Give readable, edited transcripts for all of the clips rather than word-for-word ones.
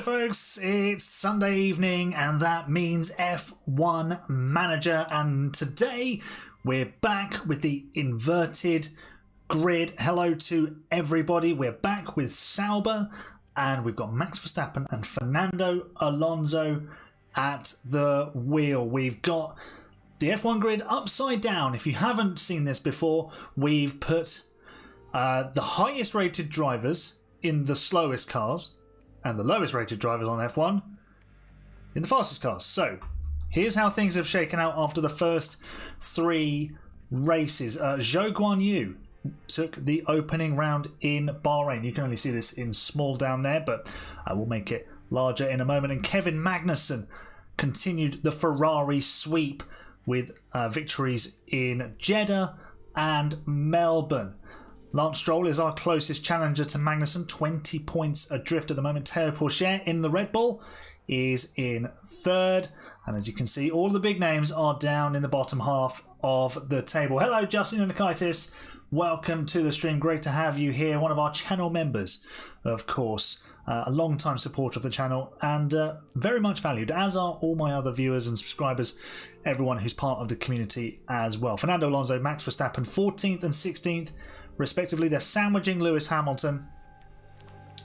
folks, it's Sunday evening and that means F1 Manager, and today we're back with the inverted grid. Hello to everybody, we're back with Sauber and we've got Max Verstappen and Fernando Alonso at the wheel. We've got the F1 grid upside down. If you haven't seen this before, we've put the highest rated drivers in the slowest cars and the lowest rated drivers on F1 in the fastest cars. So here's how things have shaken out after the first three races. Zhou Guanyu took the opening round in Bahrain. You can only see this in small down there, but I will make it larger in a moment. And Kevin Magnussen continued the Ferrari sweep with victories in Jeddah and Melbourne. Lance Stroll is our closest challenger to Magnussen, 20 points adrift at the moment. Théo Pourchaire in the Red Bull is in third. And as you can see, all the big names are down in the bottom half of the table. Hello, Justin Nikaitis. Welcome to the stream. Great to have you here. One of our channel members, of course. A long-time supporter of the channel and very much valued, as are all my other viewers and subscribers, everyone who's part of the community as well. Fernando Alonso, Max Verstappen, 14th and 16th, respectively. They're sandwiching Lewis Hamilton.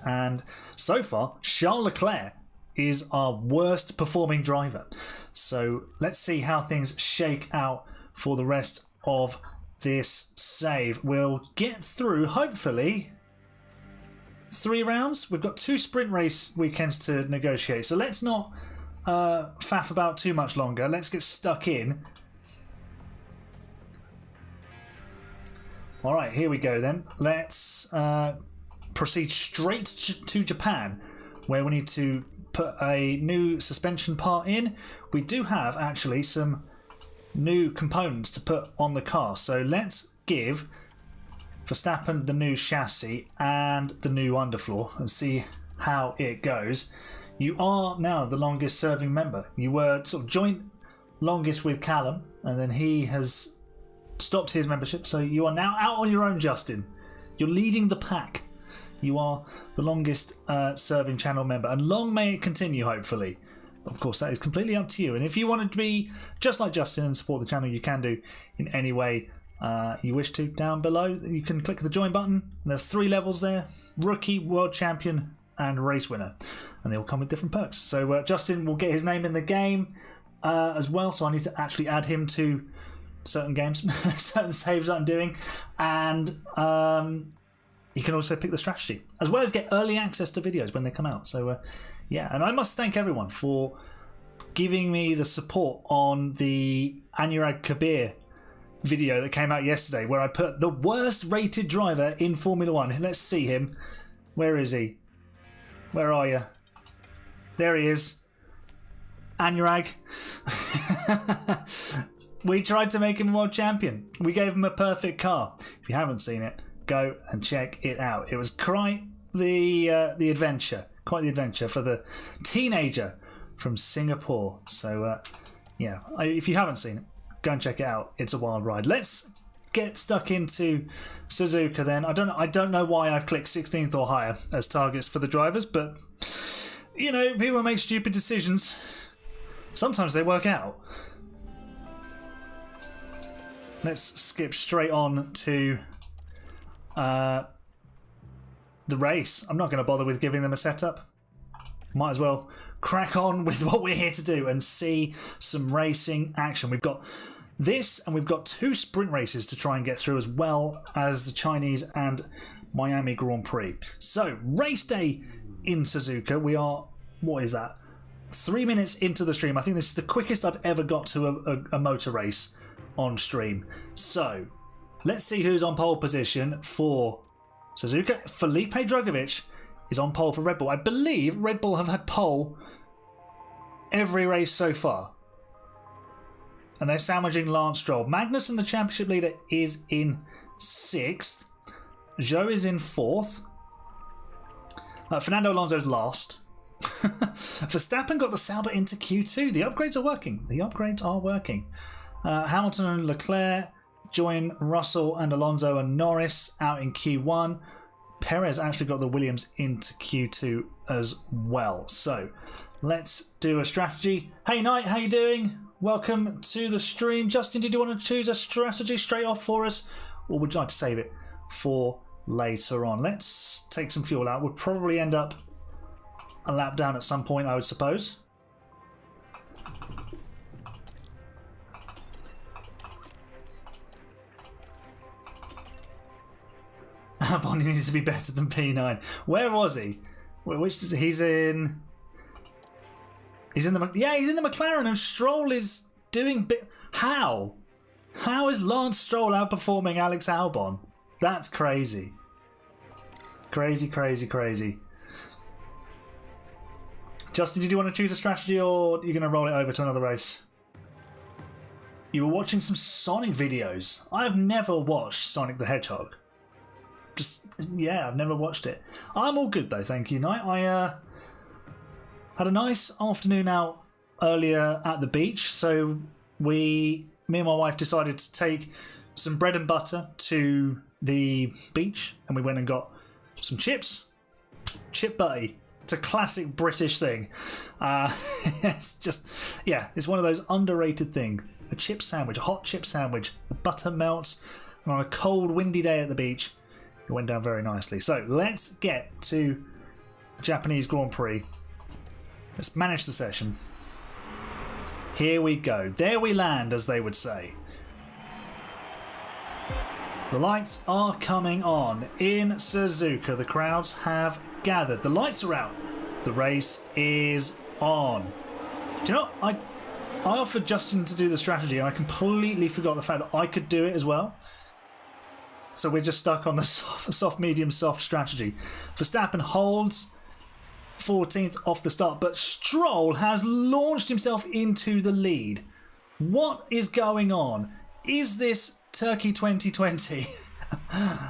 And so far, Charles Leclerc is our worst performing driver. So let's see how things shake out for the rest of this save. We'll get through, hopefully, 3 rounds. We've got 2 sprint race weekends to negotiate, so let's not faff about too much longer. Let's get stuck in. All right, here we go then. Let's proceed straight to Japan, where we need to put a new suspension part in. We do have actually some new components to put on the car, so let's give Verstappen the new chassis and the new underfloor and see how it goes. You are now the longest serving member. You were sort of joint longest with Callum, and then he has stopped his membership, so you are now out on your own, Justin. You're leading the pack. You are the longest serving channel member, and long may it continue, hopefully. Of course, that is completely up to you, and if you wanted to be just like Justin and support the channel, you can do in any way you wish to. Down below you can click the join button. There's 3 levels there: rookie, world champion and race winner, and they all come with different perks. So Justin will get his name in the game as well, so I need to actually add him to certain games, certain saves I'm doing, and you can also pick the strategy as well as get early access to videos when they come out. So yeah, and I must thank everyone for giving me the support on the Anurag Kabir video that came out yesterday, where I put the worst rated driver in Formula One. Let's see him. Where is he? Where are you? There he is. Anurag. We tried to make him a world champion. We gave him a perfect car. If you haven't seen it, go and check it out. It was quite the adventure. Quite the adventure for the teenager from Singapore. So yeah, if you haven't seen it, go and check it out. It's a wild ride. Let's get stuck into Suzuka then. I don't know why I've clicked 16th or higher as targets for the drivers, but you know, people make stupid decisions. Sometimes they work out. Let's skip straight on to the race. I'm not going to bother with giving them a setup. Might as well crack on with what we're here to do and see some racing action. We've got this, and we've got 2 sprint races to try and get through, as well as the Chinese and Miami Grand Prix. So, race day in Suzuka. We are, what is that, 3 minutes into the stream. I think this is the quickest I've ever got to a motor race on stream. So, let's see who's on pole position for Suzuka. Felipe Drugovich is on pole for Red Bull. I believe Red Bull have had pole every race so far. And they're sandwiching Lance Stroll. Magnussen, the championship leader, is in 6th. Zhou is in 4th. Fernando Alonso's last. Verstappen got the Sauber into Q2. The upgrades are working. The upgrades are working. Hamilton and Leclerc join Russell and Alonso and Norris out in Q1. Perez actually got the Williams into Q2 as well. So let's do a strategy. Hey Knight, how you doing? Welcome to the stream. Justin, did you want to choose a strategy straight off for us, or would you like to save it for later on? Let's take some fuel out. We'll probably end up a lap down at some point, I would suppose. Bonnie needs to be better than P9. Where was he? He's in the McLaren, and Stroll is doing How is Lance Stroll outperforming Alex Albon? That's crazy. Crazy. Justin, did you want to choose a strategy, or are you going to roll it over to another race? You were watching some Sonic videos. I have never watched Sonic the Hedgehog. I've never watched it. I'm all good though, thank you, Knight. I had a nice afternoon out earlier at the beach, so me and my wife decided to take some bread and butter to the beach, and we went and got some chips. Chip butty. It's a classic British thing. It's one of those underrated things. A chip sandwich, a hot chip sandwich. The butter melts, and on a cold, windy day at the beach, it went down very nicely. So let's get to the Japanese Grand Prix. Let's manage the session. Here we go. There we land, as they would say. The lights are coming on in Suzuka. The crowds have gathered. The lights are out. The race is on. Do you know what? I offered Justin to do the strategy, and I completely forgot the fact that I could do it as well. So we're just stuck on the soft, medium, soft strategy. Verstappen holds 14th off the start, but Stroll has launched himself into the lead. What is going on? Is this Turkey 2020?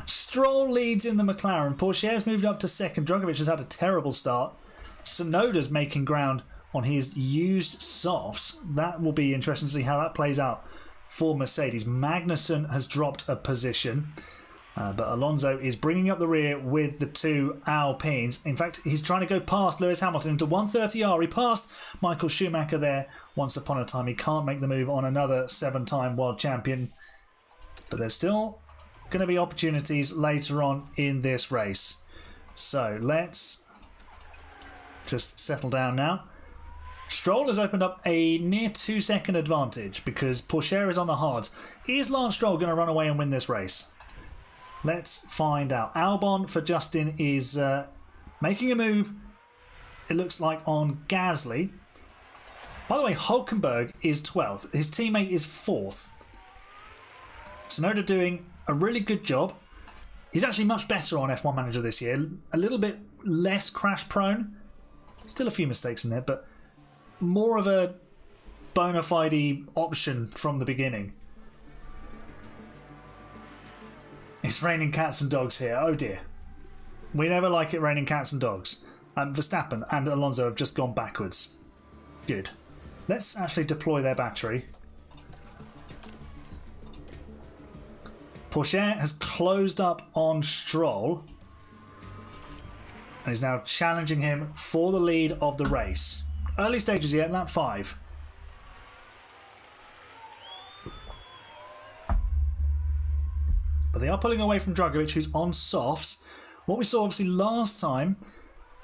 Stroll leads in the McLaren. Porsche has moved up to second. Drogovic has had a terrible start. Sonoda's making ground on his used softs. That will be interesting to see how that plays out for Mercedes. Magnussen has dropped a position. But Alonso is bringing up the rear with the two Alpines. In fact, he's trying to go past Lewis Hamilton into 130R. He passed Michael Schumacher there once upon a time. He can't make the move on another 7-time world champion. But there's still going to be opportunities later on in this race. So let's just settle down now. Stroll has opened up a near 2-second advantage because Porsche is on the hards. Is Lance Stroll going to run away and win this race? Let's find out. Albon for Justin is making a move, it looks like, on Gasly. By the way, Hulkenberg is 12th. His teammate is 4th. Sonoda doing a really good job. He's actually much better on F1 Manager this year. A little bit less crash prone. Still a few mistakes in there, but more of a bona fide option from the beginning. It's raining cats and dogs here. Oh dear. We never like it raining cats and dogs. Verstappen and Alonso have just gone backwards. Good. Let's actually deploy their battery. Porsche has closed up on Stroll and is now challenging him for the lead of the race. Early stages yet, lap 5. But they are pulling away from Drogovic, who's on softs. What we saw obviously last time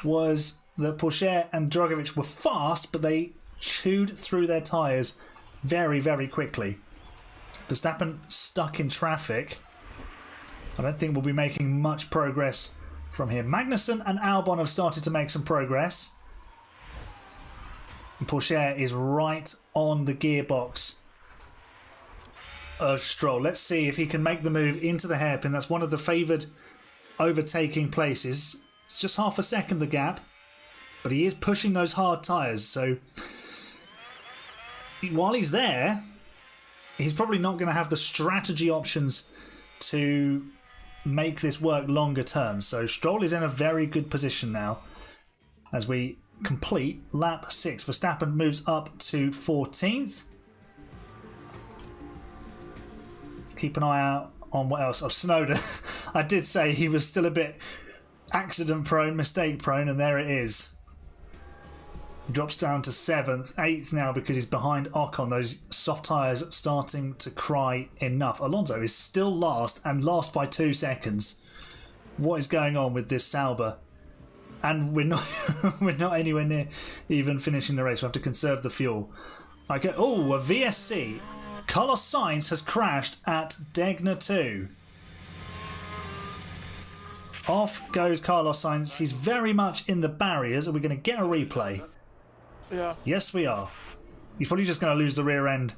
was that Porsche and Drogovic were fast, but they chewed through their tyres very, very quickly. Verstappen stuck in traffic. I don't think we'll be making much progress from here. Magnussen and Albon have started to make some progress. And Porsche is right on the gearbox of Stroll. Let's see if he can make the move into the hairpin. That's one of the favoured overtaking places. It's just half a second the gap, but he is pushing those hard tyres. So while he's there, he's probably not going to have the strategy options to make this work longer term. So Stroll is in a very good position now as we complete lap 6. Verstappen moves up to 14th. Let's keep an eye out on what else. Oh, Sonoda. I did say he was still a bit accident prone, mistake prone, and there it is. He drops down to 7th, 8th now because he's behind Ocon. Those soft tyres starting to cry enough. Alonso is still last and last by 2 seconds. What is going on with this Sauber? And we're not we're not anywhere near even finishing the race. We have to conserve the fuel. Okay. Oh, a VSC. Carlos Sainz has crashed at Degner 2. Off goes Carlos Sainz. He's very much in the barriers. Are we going to get a replay? Yeah. Yes, we are. He's probably just going to lose the rear end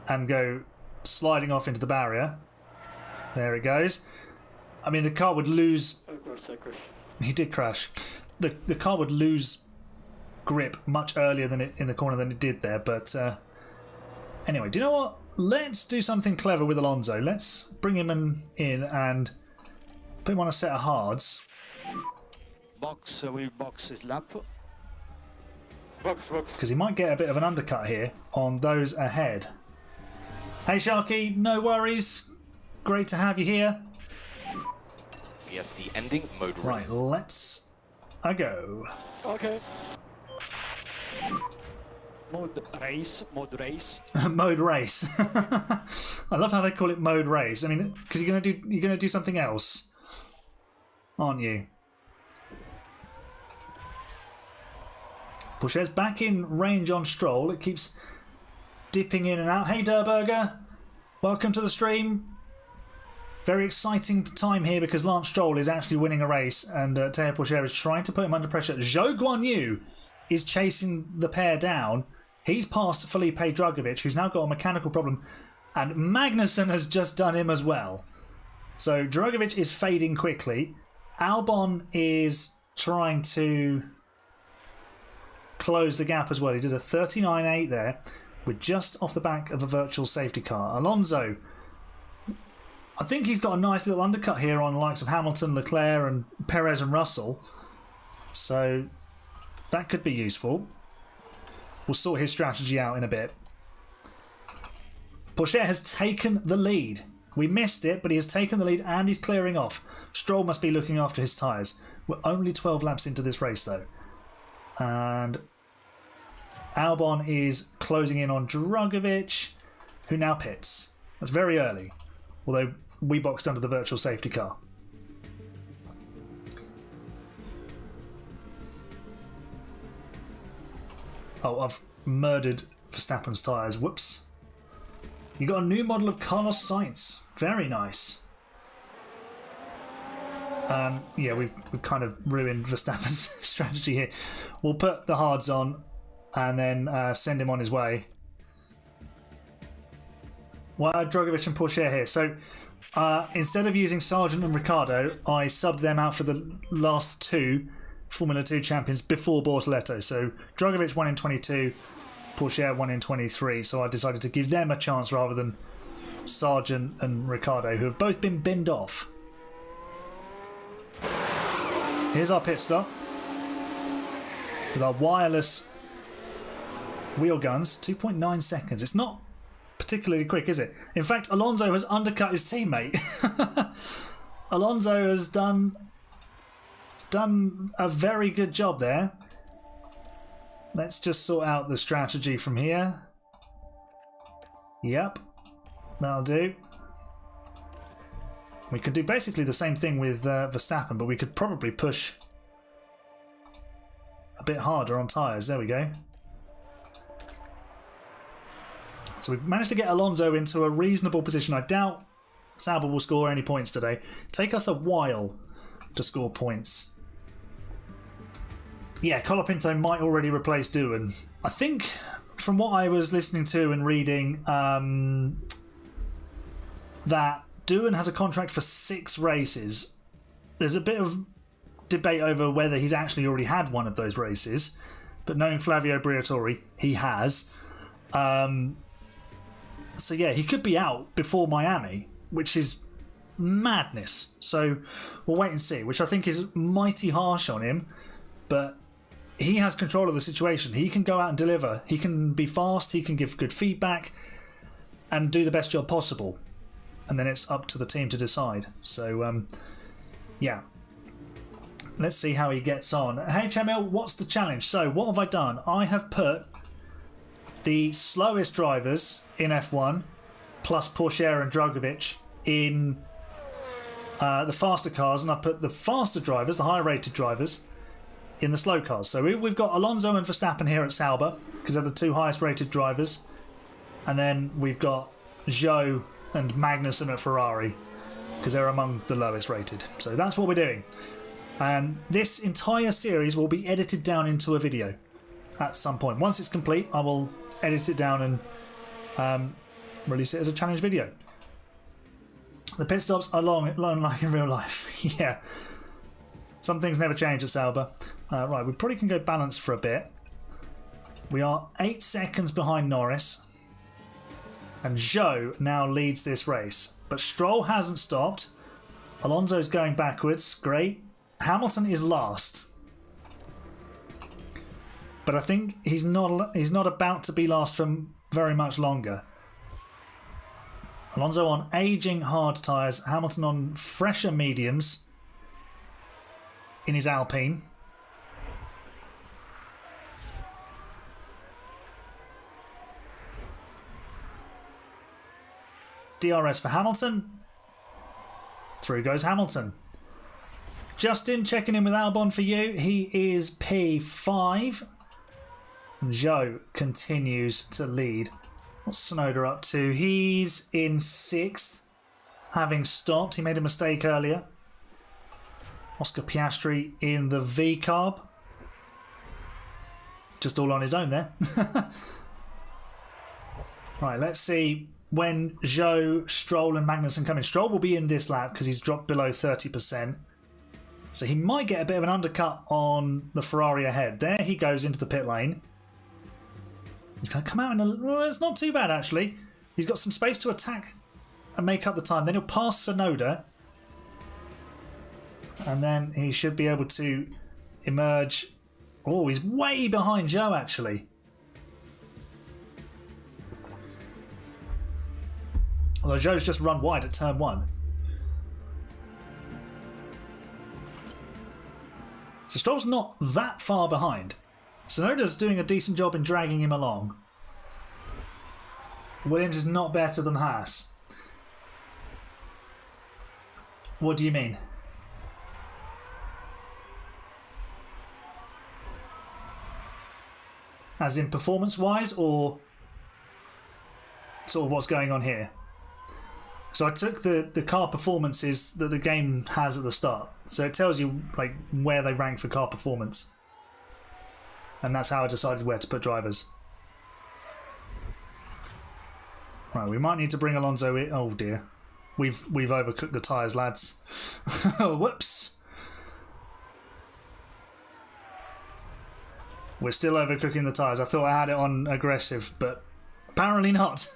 and go sliding off into the barrier. There it goes. I mean, the car would lose... He did crash. The car would lose grip much earlier than in the corner than it did there. But anyway, do you know what? Let's do something clever with Alonso. Let's bring him in and put him on a set of hards. Box, we'll box his lap. Because he might get a bit of an undercut here on those ahead. Hey Sharky, no worries. Great to have you here. VSC ending, mode race. Right, let's go. Okay. Mode race. Mode race. I love how they call it mode race. I mean, because you're gonna do something else, aren't you? Pusher's back in range on Stroll. It keeps dipping in and out. Hey Durberger, welcome to the stream. Very exciting time here because Lance Stroll is actually winning a race and Teo Pourchaire is trying to put him under pressure. Zhou Guanyu is chasing the pair down. He's passed Felipe Drugovich, who's now got a mechanical problem, and Magnussen has just done him as well. So Drugovich is fading quickly. Albon is trying to close the gap as well. He did a 39.8 there. We're just off the back of a virtual safety car. Alonso, I think he's got a nice little undercut here on the likes of Hamilton, Leclerc and Perez and Russell. So that could be useful. We'll sort his strategy out in a bit. Pourchaire has taken the lead. We missed it, but he has taken the lead and he's clearing off. Stroll must be looking after his tyres. We're only 12 laps into this race though. And Albon is closing in on Drugovich, who now pits. That's very early, although we boxed under the virtual safety car. Oh, I've murdered Verstappen's tyres. Whoops. You got a new model of Carlos Sainz. Very nice. Yeah, we've kind of ruined Verstappen's strategy here. We'll put the hards on and then send him on his way. Why are Drugovich and Pourchaire here? So instead of using Sargent and Ricciardo, I subbed them out for the last 2 Formula 2 champions before Bortoletto. So Drugovich won in 22, Pourchaire won in 23. So I decided to give them a chance rather than Sargent and Ricciardo, who have both been binned off. Here's our pit stop with our wireless wheel guns. 2.9 seconds. It's not particularly quick, is it? In fact, Alonso has undercut his teammate. Alonso has done a very good job there. Let's just sort out the strategy from here. Yep, that'll do. We could do basically the same thing with Verstappen, but we could probably push a bit harder on tyres. There we go. So we've managed to get Alonso into a reasonable position. I doubt Sauber will score any points today. Take us a while to score points. Yeah, Colapinto might already replace Doohan. I think from what I was listening to and reading, that Doohan has a contract for 6 races. There's a bit of debate over whether he's actually already had one of those races, but knowing Flavio Briatore, he has. So yeah, he could be out before Miami, which is madness. So we'll wait and see, which I think is mighty harsh on him, but he has control of the situation. He can go out and deliver. He can be fast, he can give good feedback and do the best job possible. And then it's up to the team to decide. So, yeah. let's see how he gets on. HML, what's the challenge? So what have I done? I have put the slowest drivers in F1 plus Porsche and Dragovic in the faster cars, and I've put the faster drivers, the higher rated drivers, in the slow cars. So we've got Alonso and Verstappen here at Sauber because they're the two highest rated drivers, and then we've got Zhou and Magnussen at Ferrari because they're among the lowest rated. So that's what we're doing, and this entire series will be edited down into a video at some point. Once it's complete, I will edit it down and release it as a challenge video. The pit stops are long like in real life. Yeah, some things never change at Sauber. Right, we probably can go balanced for a bit. We are 8 seconds behind Norris, and Zhou now leads this race, but Stroll hasn't stopped. Alonso's going backwards. Great. Hamilton is last, but I think he's not about to be last for very much longer. Alonso on aging hard tyres, Hamilton on fresher mediums in his Alpine. DRS for Hamilton. Through goes Hamilton. Justin checking in with Albon for you. He is P5. Zhou continues to lead. What's Tsunoda up to? He's in 6th, having stopped. He made a mistake earlier. Oscar Piastri in the V-carb. Just all on his own there. Right, let's see when Zhou, Stroll and Magnussen come in. Stroll will be in this lap because he's dropped below 30%. So he might get a bit of an undercut on the Ferrari ahead. There he goes into the pit lane. He's going to come out in a... Well, it's not too bad, actually. He's got some space to attack and make up the time. Then he'll pass Tsunoda. And then he should be able to emerge. Oh, he's way behind Zhou, actually. Although Zhou's just run wide at turn 1. So Stroll's not that far behind. Tsunoda's doing a decent job in dragging him along. Williams is not better than Haas. What do you mean? As in performance-wise, or sort of what's going on here? So I took the car performances that the game has at the start. So it tells you like where they rank for car performance. And that's how I decided where to put drivers. Right, we might need to bring Alonso in. Oh dear. We've overcooked the tyres, lads. Whoops. We're still overcooking the tyres. I thought I had it on aggressive, but apparently not.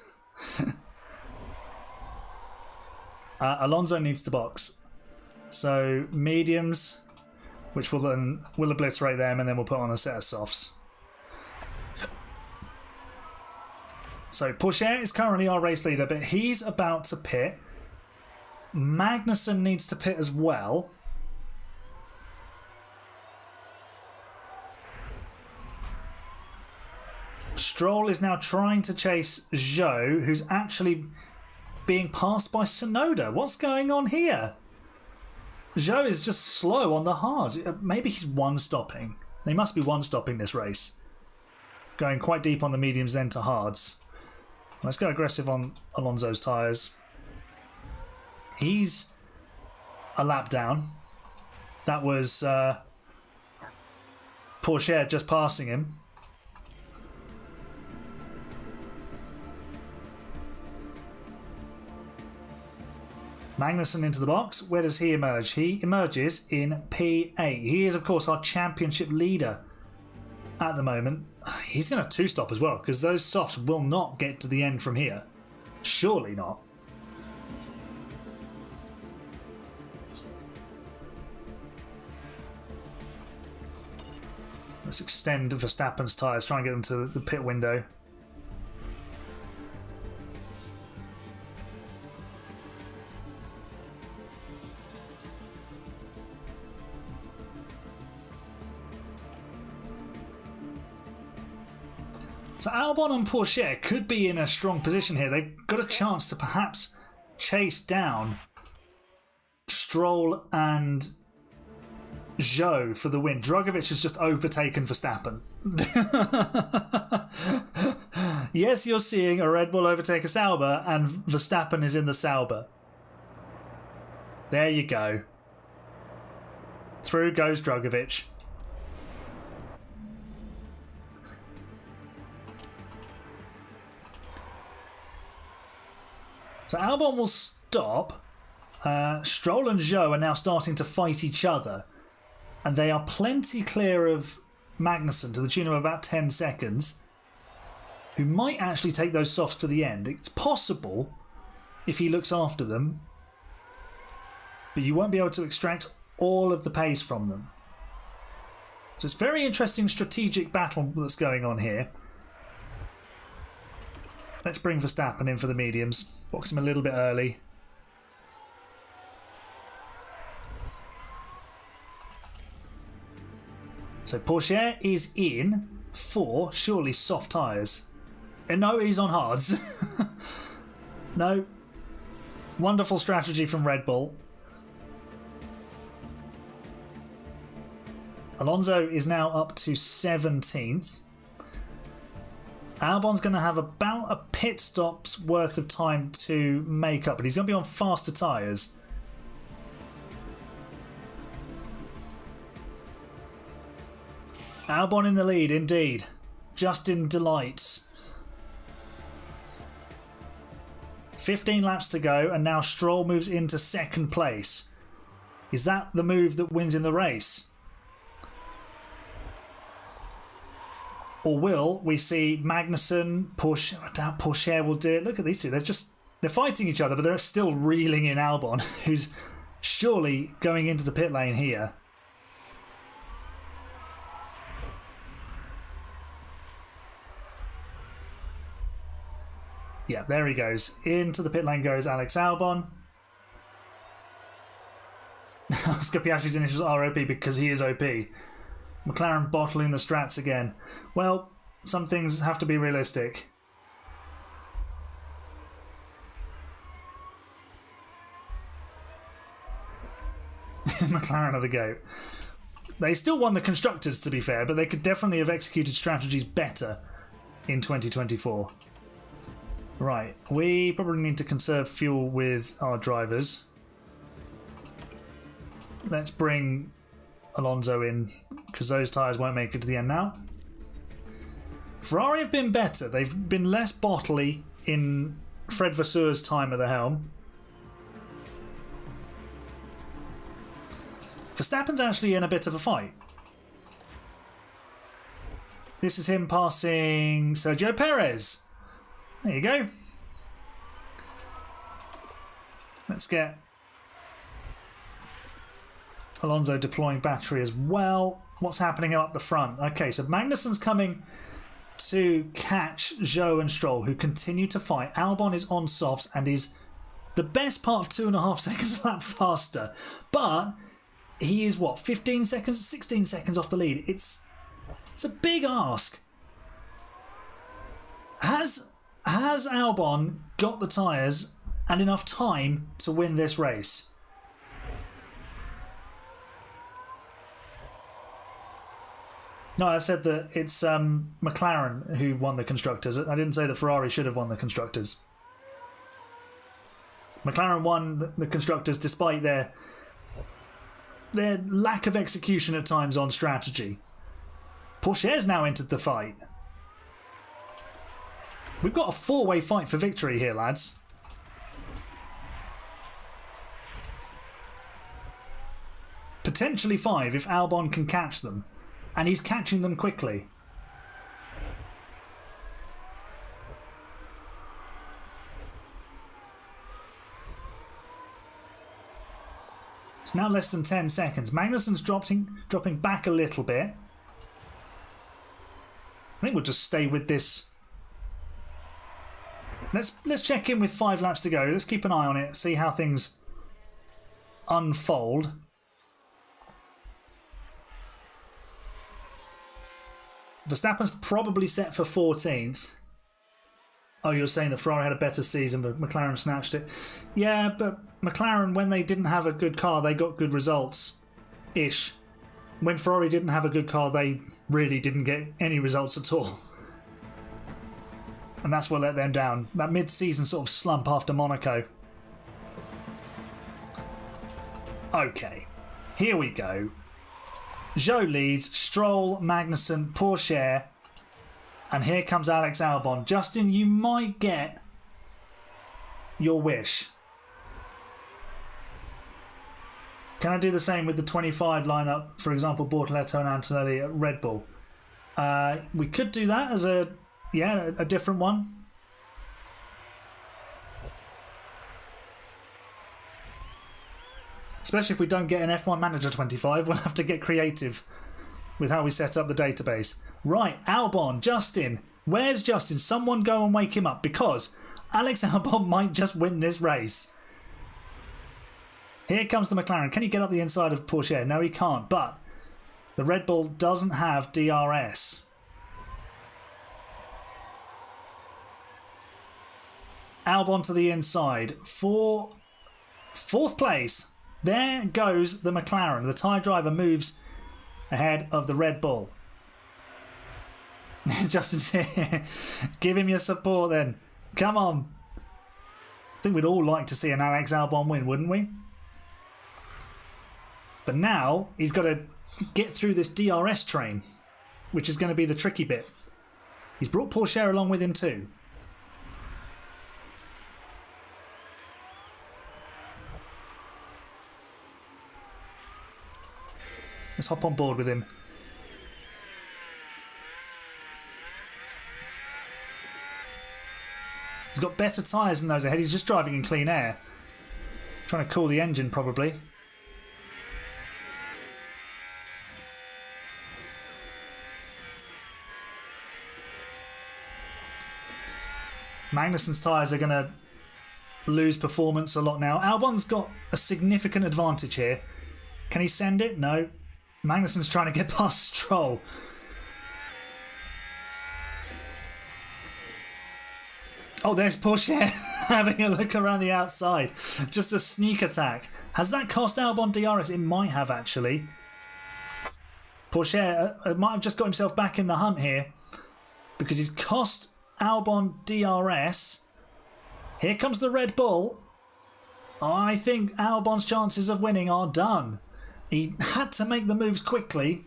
Alonso needs to box. So mediums, which will obliterate them, and then we'll put on a set of softs. So Porsche is currently our race leader, but he's about to pit. Magnussen needs to pit as well. Stroll is now trying to chase Zhou, who's actually being passed by Tsunoda. What's going on here? Zhou is just slow on the hards. Maybe he's one-stopping. They must be one-stopping this race. Going quite deep on the mediums then to hards. Let's go aggressive on Alonso's tyres. He's a lap down. That was Porsche just passing him. Magnussen into the box. Where does he emerge? He emerges in P8. He is, of course, our championship leader at the moment. He's going to two-stop as well, because those softs will not get to the end from here. Surely not. Let's extend Verstappen's tyres, try and get them to the pit window. So Albon and Porsche could be in a strong position here. They've got a chance to perhaps chase down Stroll and Zhou for the win. Drugovich has just overtaken Verstappen. Yes, you're seeing a Red Bull overtake a Sauber, and Verstappen is in the Sauber. There you go. Through goes Drugovich. So Albon will stop. Stroll and Zhou are now starting to fight each other. And they are plenty clear of Magnussen to the tune of about 10 seconds. Who might actually take those softs to the end. It's possible if he looks after them. But you won't be able to extract all of the pace from them. So it's a very interesting strategic battle that's going on here. Let's bring Verstappen in for the mediums. Box him a little bit early. So Porsche is in for surely soft tyres. And no, he's on hards. No. Wonderful strategy from Red Bull. Alonso is now up to 17th. Albon's going to have about a pit stop's worth of time to make up, but he's going to be on faster tyres. Albon in the lead, indeed. Justin delights. 15 laps to go, and now Stroll moves into second place. Is that the move that wins in the race? Or will we see Magnussen, Porsche? I doubt Porsche will do it. Look at these two. They're fighting each other, but they're still reeling in Albon, who's surely going into the pit lane here. Yeah, there he goes. Into the pit lane goes Alex Albon. Oscar Piastri's initials are OP because he is OP. McLaren bottling the strats again. Well, some things have to be realistic. McLaren are the GOAT. They still won the Constructors, to be fair, but they could definitely have executed strategies better in 2024. Right, we probably need to conserve fuel with our drivers. Let's bring Alonso in, because those tyres won't make it to the end now. Ferrari have been better. They've been less bottly in Fred Vasseur's time at the helm. Verstappen's actually in a bit of a fight. This is him passing Sergio Perez. There you go. Let's get Alonso deploying battery as well. What's happening up the front? Okay, so Magnussen's coming to catch Zhou and Stroll, who continue to fight. Albon is on softs and is the best part of 2.5 seconds a lap faster. But he is, what, 15 seconds, 16 seconds off the lead. It's a big ask. Has Albon got the tyres and enough time to win this race? No, I said that it's McLaren who won the Constructors. I didn't say that Ferrari should have won the Constructors. McLaren won the Constructors despite their lack of execution at times on strategy. Porsche's now entered the fight. We've got a four-way fight for victory here, lads. Potentially 5 if Albon can catch them. And he's catching them quickly. It's now less than 10 seconds. Magnussen's dropping back a little bit. I think we'll just stay with this. Let's check in with 5 laps to go. Let's keep an eye on it, see how things unfold. Verstappen's probably set for 14th. Oh, you're saying that Ferrari had a better season, but McLaren snatched it. Yeah, but McLaren, when they didn't have a good car, they got good results-ish. When Ferrari didn't have a good car, they really didn't get any results at all. And that's what let them down. That mid-season sort of slump after Monaco. Okay, here we go. Zhou leads, Stroll, Magnussen, Pourchaire, and here comes Alex Albon. Justin, you might get your wish. Can I do the same with the 25 lineup, for example, Bortoletto and Antonelli at Red Bull? We could do that as a different one. Especially if we don't get an F1 Manager 25, we'll have to get creative with how we set up the database. Right, Albon, Justin. Where's Justin? Someone go and wake him up, because Alex Albon might just win this race. Here comes the McLaren. Can he get up the inside of Pourchaire? No, he can't, but the Red Bull doesn't have DRS. Albon to the inside for 4th place. There goes the McLaren. The Thai driver moves ahead of the Red Bull. Justin's here. Give him your support then. Come on. I think we'd all like to see an Alex Albon win, wouldn't we? But now he's got to get through this DRS train, which is going to be the tricky bit. He's brought Pourchaire along with him too. Let's hop on board with him. He's got better tyres than those ahead. He's just driving in clean air. Trying to cool the engine, probably. Magnussen's tyres are going to lose performance a lot now. Albon's got a significant advantage here. Can he send it? No. Magnussen's trying to get past Stroll. Oh, there's Pourchaire having a look around the outside. Just a sneak attack. Has that cost Albon DRS? It might have, actually. Pourchaire might have just got himself back in the hunt here, because he's cost Albon DRS. Here comes the Red Bull. I think Albon's chances of winning are done. He had to make the moves quickly,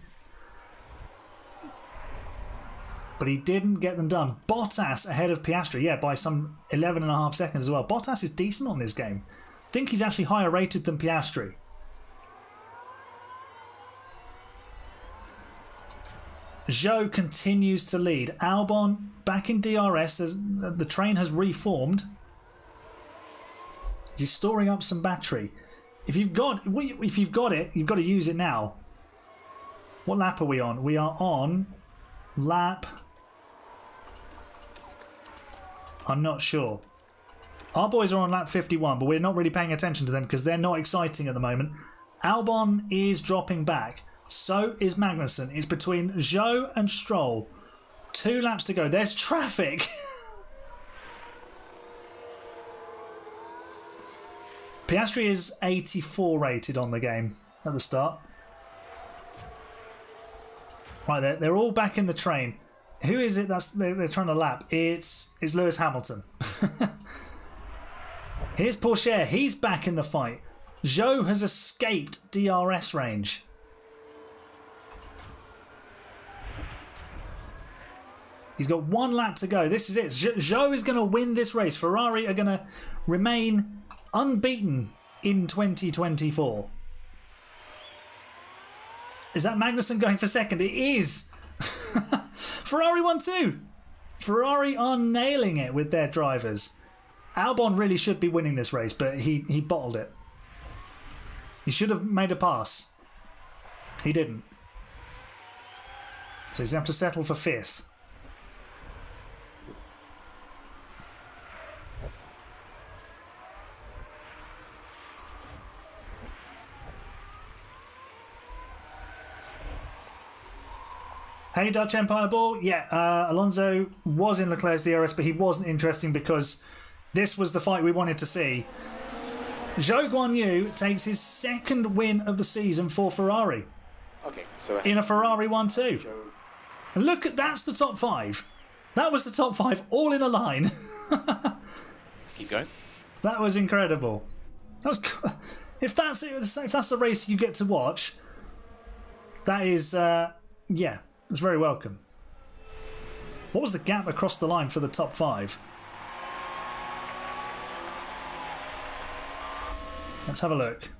but he didn't get them done. Bottas ahead of Piastri, yeah, by some 11.5 seconds as well. Bottas is decent on this game. I think he's actually higher rated than Piastri. Zhou continues to lead. Albon back in DRS. The train has reformed. He's storing up some battery. If you've got it, you've got to use it now. What lap are we on? We are on lap... I'm not sure. Our boys are on lap 51, but we're not really paying attention to them because they're not exciting at the moment. Albon is dropping back. So is Magnussen. It's between Zhou and Stroll. 2 laps to go. There's traffic. Piastri is 84 rated on the game at the start. Right, they're all back in the train. Who is it they're trying to lap? It's Lewis Hamilton. Here's Pourchaire. He's back in the fight. Zhou has escaped DRS range. He's got 1 lap to go. This is it. Zhou is going to win this race. Ferrari are going to remain unbeaten in 2024. Is that Magnussen going for second? It is. Ferrari won too. Ferrari are nailing it with their drivers. Albon really should be winning this race, but he bottled it. He should have made a pass. He didn't. So he's going to have to settle for 5th. Hey, Dutch Empire Ball. Yeah, Alonso was in Leclerc's DRS, but he wasn't interesting because this was the fight we wanted to see. Zhou Guanyu takes his second win of the season for Ferrari. Okay, so in a Ferrari 1-2. And look at that's the top 5. That was the top 5 all in a line. Keep going. That was incredible. That was if that's the race you get to watch, that is yeah, it's very welcome. What was the gap across the line for the top 5? Let's have a look.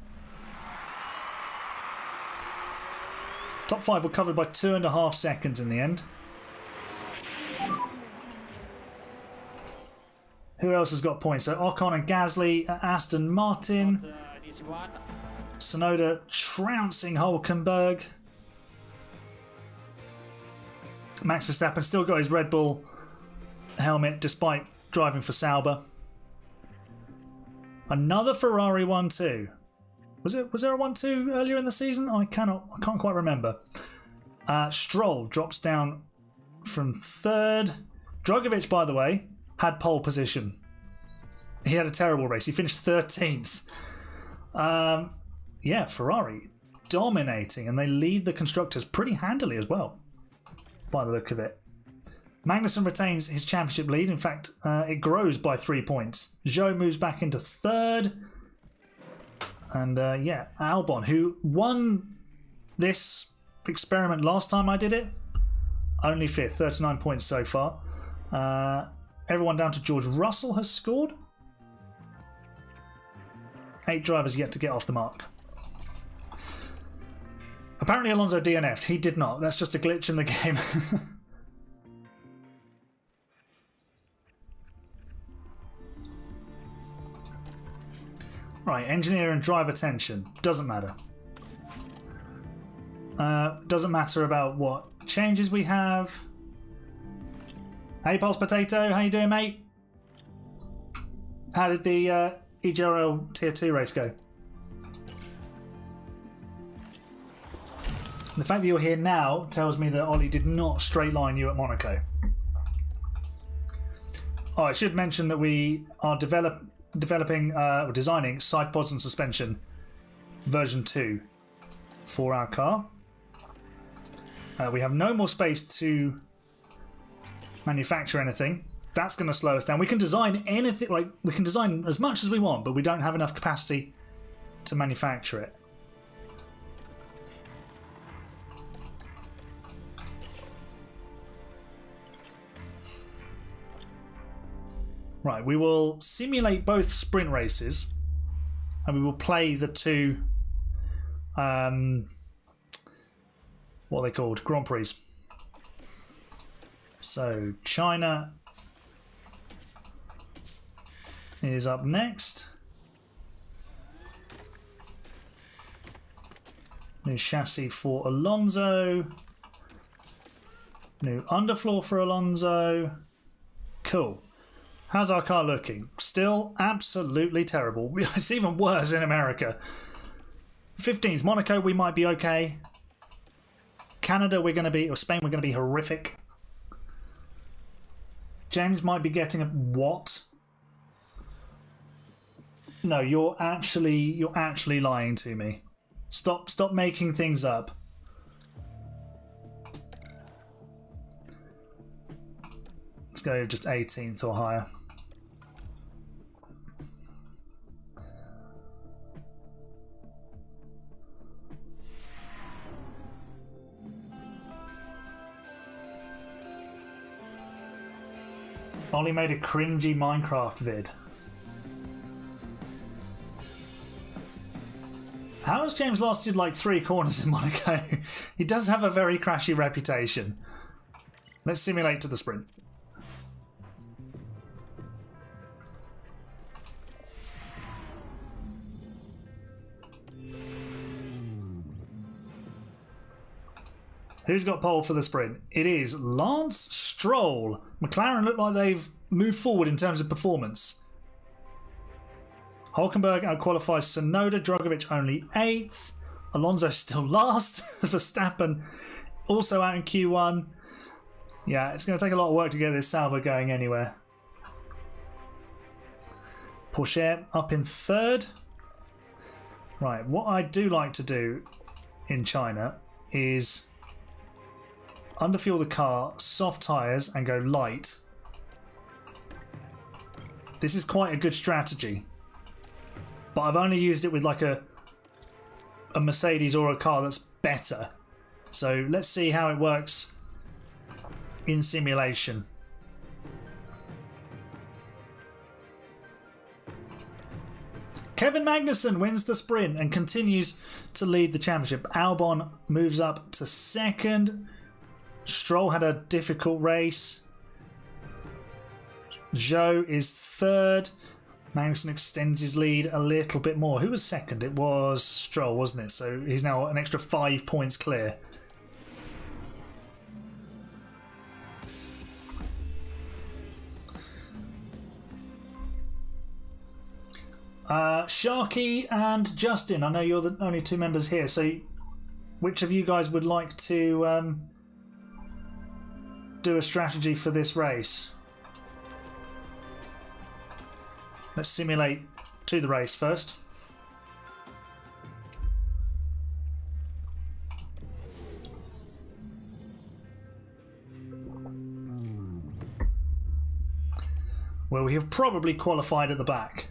Top 5 were covered by 2.5 seconds in the end. Who else has got points? So Ocon and Gasly, Aston Martin. Tsunoda trouncing Hülkenberg. Max Verstappen still got his Red Bull helmet despite driving for Sauber. Another Ferrari 1-2. Was there a 1-2 earlier in the season? I can't quite remember. Stroll drops down from 3rd. Drogovic, by the way, had pole position. He had a terrible race. He finished 13th. Yeah, Ferrari dominating, and they lead the constructors pretty handily as well, by the look of it. Magnussen retains his championship lead. In fact, it grows by 3 points. Zhou moves back into 3rd. And yeah, Albon, who won this experiment last time I did it, only 5th, 39 points so far. Everyone down to George Russell has scored. 8 drivers yet to get off the mark. Apparently Alonso DNF'd. He did not. That's just a glitch in the game. Right, engineer and driver tension. Doesn't matter. Doesn't matter about what changes we have. Hey, Pulse Potato, how you doing, mate? How did the EGRL Tier 2 race go? The fact that you're here now tells me that Ollie did not straight line you at Monaco. Oh, I should mention that we are designing side pods and suspension version 2 for our car. We have no more space to manufacture anything. That's going to slow us down. We can design anything, like we can design as much as we want, but we don't have enough capacity to manufacture it. Right, we will simulate both sprint races, and we will play the 2 what are they called? Grand Prix. So China is up next. New chassis for Alonso. New underfloor for Alonso. Cool. How's our car looking? Still absolutely terrible. It's even worse in America. 15th, Monaco, we might be okay. Canada, we're going to be, or Spain, we're going to be horrific. James might be getting a what? No, you're actually lying to me. Stop making things up. Let's go just 18th or higher. Ollie made a cringy Minecraft vid. How has James lasted like 3 corners in Monaco? He does have a very crashy reputation. Let's simulate to the sprint. Who's got pole for the sprint? It is Lance Stroll. McLaren look like they've moved forward in terms of performance. Hülkenberg outqualifies Tsunoda. Drogovic only 8th. Alonso still last. Verstappen also out in Q1. Yeah, it's going to take a lot of work to get this salvo going anywhere. Porsche up in third. Right, what I do like to do in China is underfuel the car, soft tyres, and go light. This is quite a good strategy. But I've only used it with like a Mercedes or a car that's better. So let's see how it works in simulation. Kevin Magnussen wins the sprint and continues to lead the championship. Albon moves up to second. Stroll had a difficult race. Zhou is third. Magnussen extends his lead a little bit more. Who was second? It was Stroll, wasn't it? So he's now an extra 5 points clear. Sharky and Justin, I know you're the only 2 members here, so which of you guys would like to do a strategy for this race? Let's simulate to the race first. Well, we have probably qualified at the back.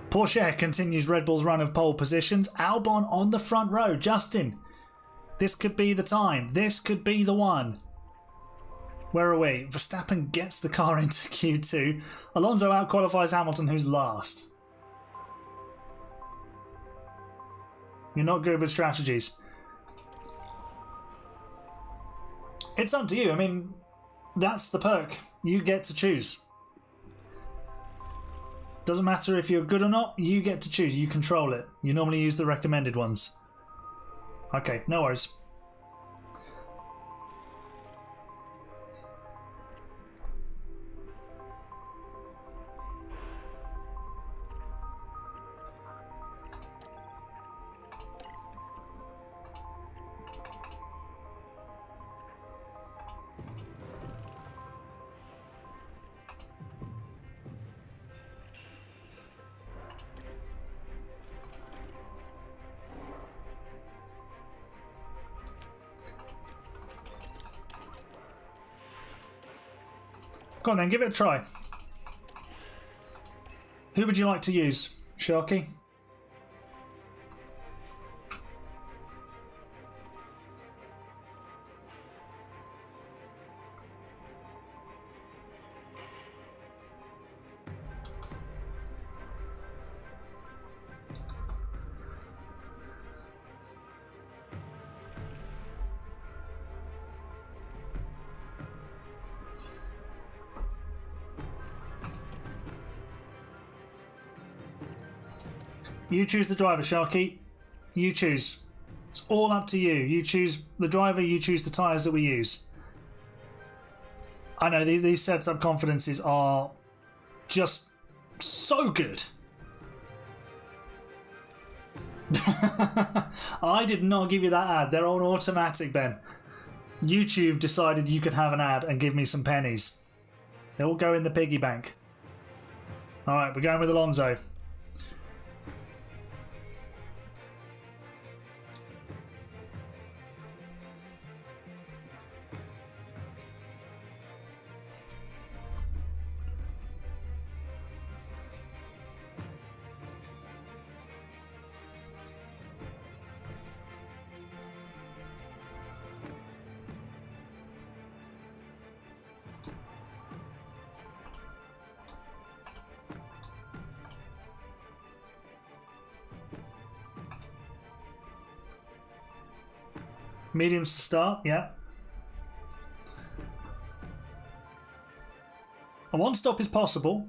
Porsche continues Red Bull's run of pole positions. Albon on the front row. Justin, this could be the time. This could be the one. Where are we? Verstappen gets the car into Q2. Alonso out-qualifies Hamilton, who's last. You're not good with strategies. It's up to you. I mean, that's the perk. You get to choose. Doesn't matter if you're good or not, you get to choose. You control it. You normally use the recommended ones. Okay, no worries. Go on then, give it a try. Who would you like to use, Sharky? You choose the driver, Sharky. You choose. It's all up to you. You choose the driver, you choose the tyres that we use. I know these setup confidences are just so good. I did not give you that ad. They're on automatic, Ben. YouTube decided you could have an ad and give me some pennies. They all go in the piggy bank. Alright, we're going with Alonso. Mediums to start, yeah. A one stop is possible.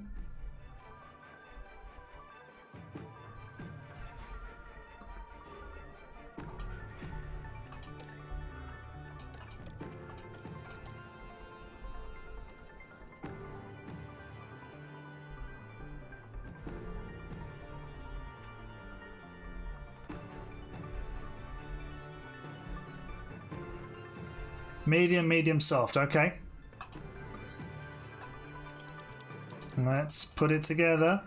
Medium, medium, soft. Okay. Let's put it together.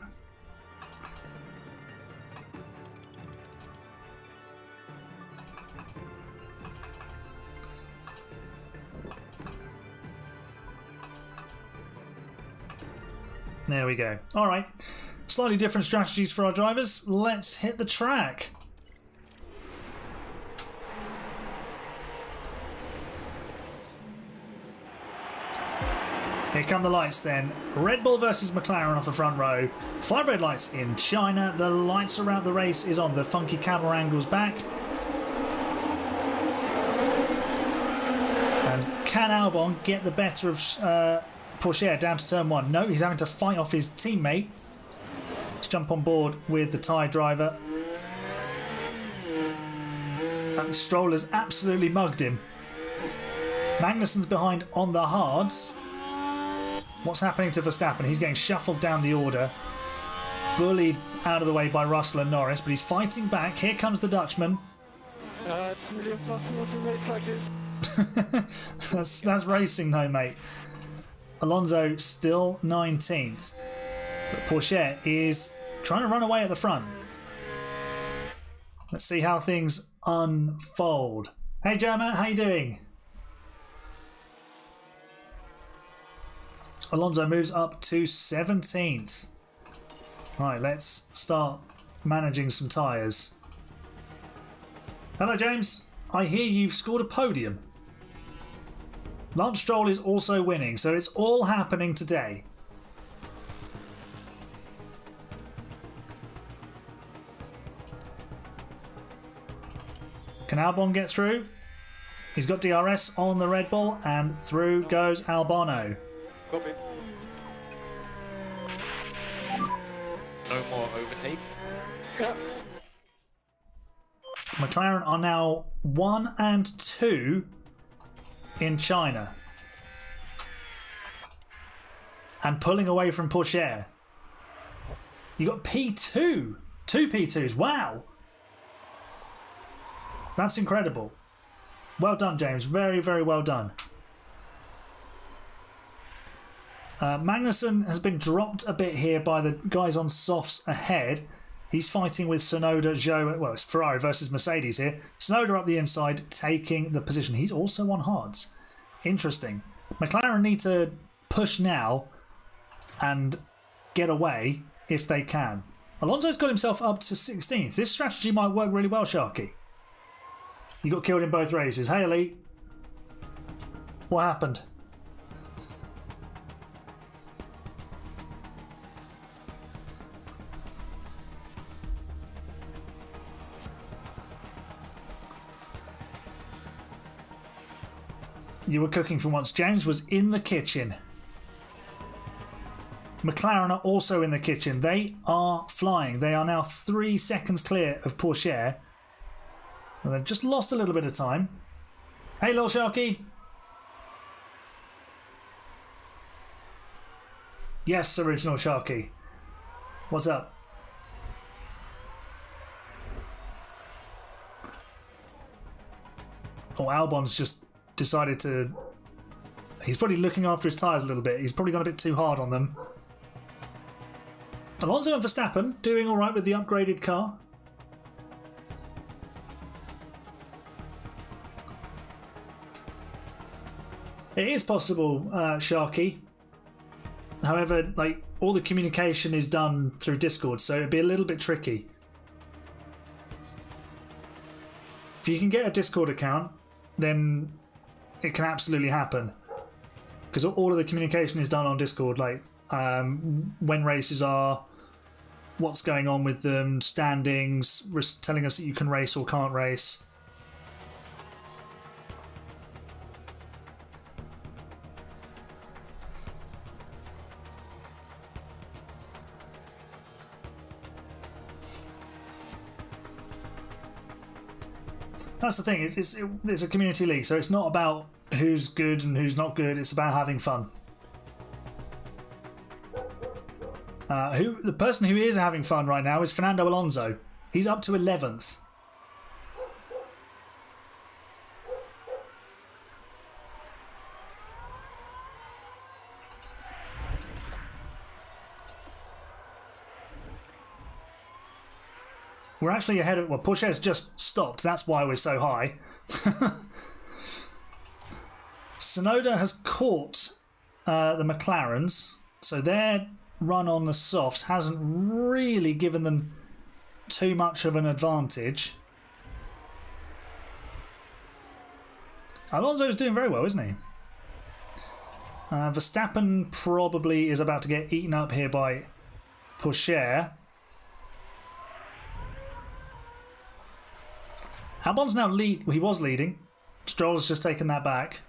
There we go. All right. Slightly different strategies for our drivers. Let's hit the track. Here come the lights then. Red Bull versus McLaren off the front row. 5 red lights in China. The lights around the race is on. The funky camera angles back. And can Albon get the better of Pourchaire down to turn 1? No, he's having to fight off his teammate. Let's jump on board with the tyre driver. And Stroll has absolutely mugged him. Magnussen's behind on the hards. What's happening to Verstappen? He's getting shuffled down the order. Bullied out of the way by Russell and Norris, but he's fighting back. Here comes the Dutchman. It's nearly impossible to race like this. That's racing though, mate. Alonso still 19th. But Pourchaire is trying to run away at the front. Let's see how things unfold. Hey German, how you doing? Alonso moves up to 17th. Right, let's start managing some tyres. Hello, James. I hear you've scored a podium. Lance Stroll is also winning, so it's all happening today. Can Albon get through? He's got DRS on the Red Bull, and through goes Albano. Copy. No more overtake. Yeah. McLaren are now 1 and 2 in China. And pulling away from Pourchaire. You got P2. 2 P2s. Wow. That's incredible. Well done, James. Very, very well done. Magnussen has been dropped a bit here by the guys on softs ahead. He's fighting with Tsunoda, Zhou. Well, it's Ferrari versus Mercedes here. Tsunoda up the inside, taking the position. He's also on hards. Interesting. McLaren need to push now and get away if they can. Alonso's got himself up to 16th. This strategy might work really well, Sharky. You got killed in both races. Hey, Elite. What happened? You were cooking for once. James was in the kitchen. McLaren are also in the kitchen. They are flying. They are now 3 seconds clear of Pourchaire. And they've just lost a little bit of time. Hey, little Sharky. Yes, original Sharky. What's up? Oh, Albon's just decided to... He's probably looking after his tyres a little bit. He's probably gone a bit too hard on them. Alonso and Verstappen doing all right with the upgraded car. It is possible, Sharky. However, like, all the communication is done through Discord, so it'd be a little bit tricky. If you can get a Discord account, then it can absolutely happen. Because all of the communication is done on Discord, like when races are, what's going on with them, standings, telling us that you can race or can't race. That's the thing, it's a community league, so it's not about who's good and who's not good, it's about having fun. The person who is having fun right now is Fernando Alonso. He's up to 11th. We're actually ahead of... Well, Pourchaire's just stopped. That's why we're so high. Sonoda has caught the McLarens. So their run on the softs hasn't really given them too much of an advantage. Alonso's doing very well, isn't he? Verstappen probably is about to get eaten up here by Pourchaire. Albon's now lead. Well, he was leading. Stroll's just taken that back.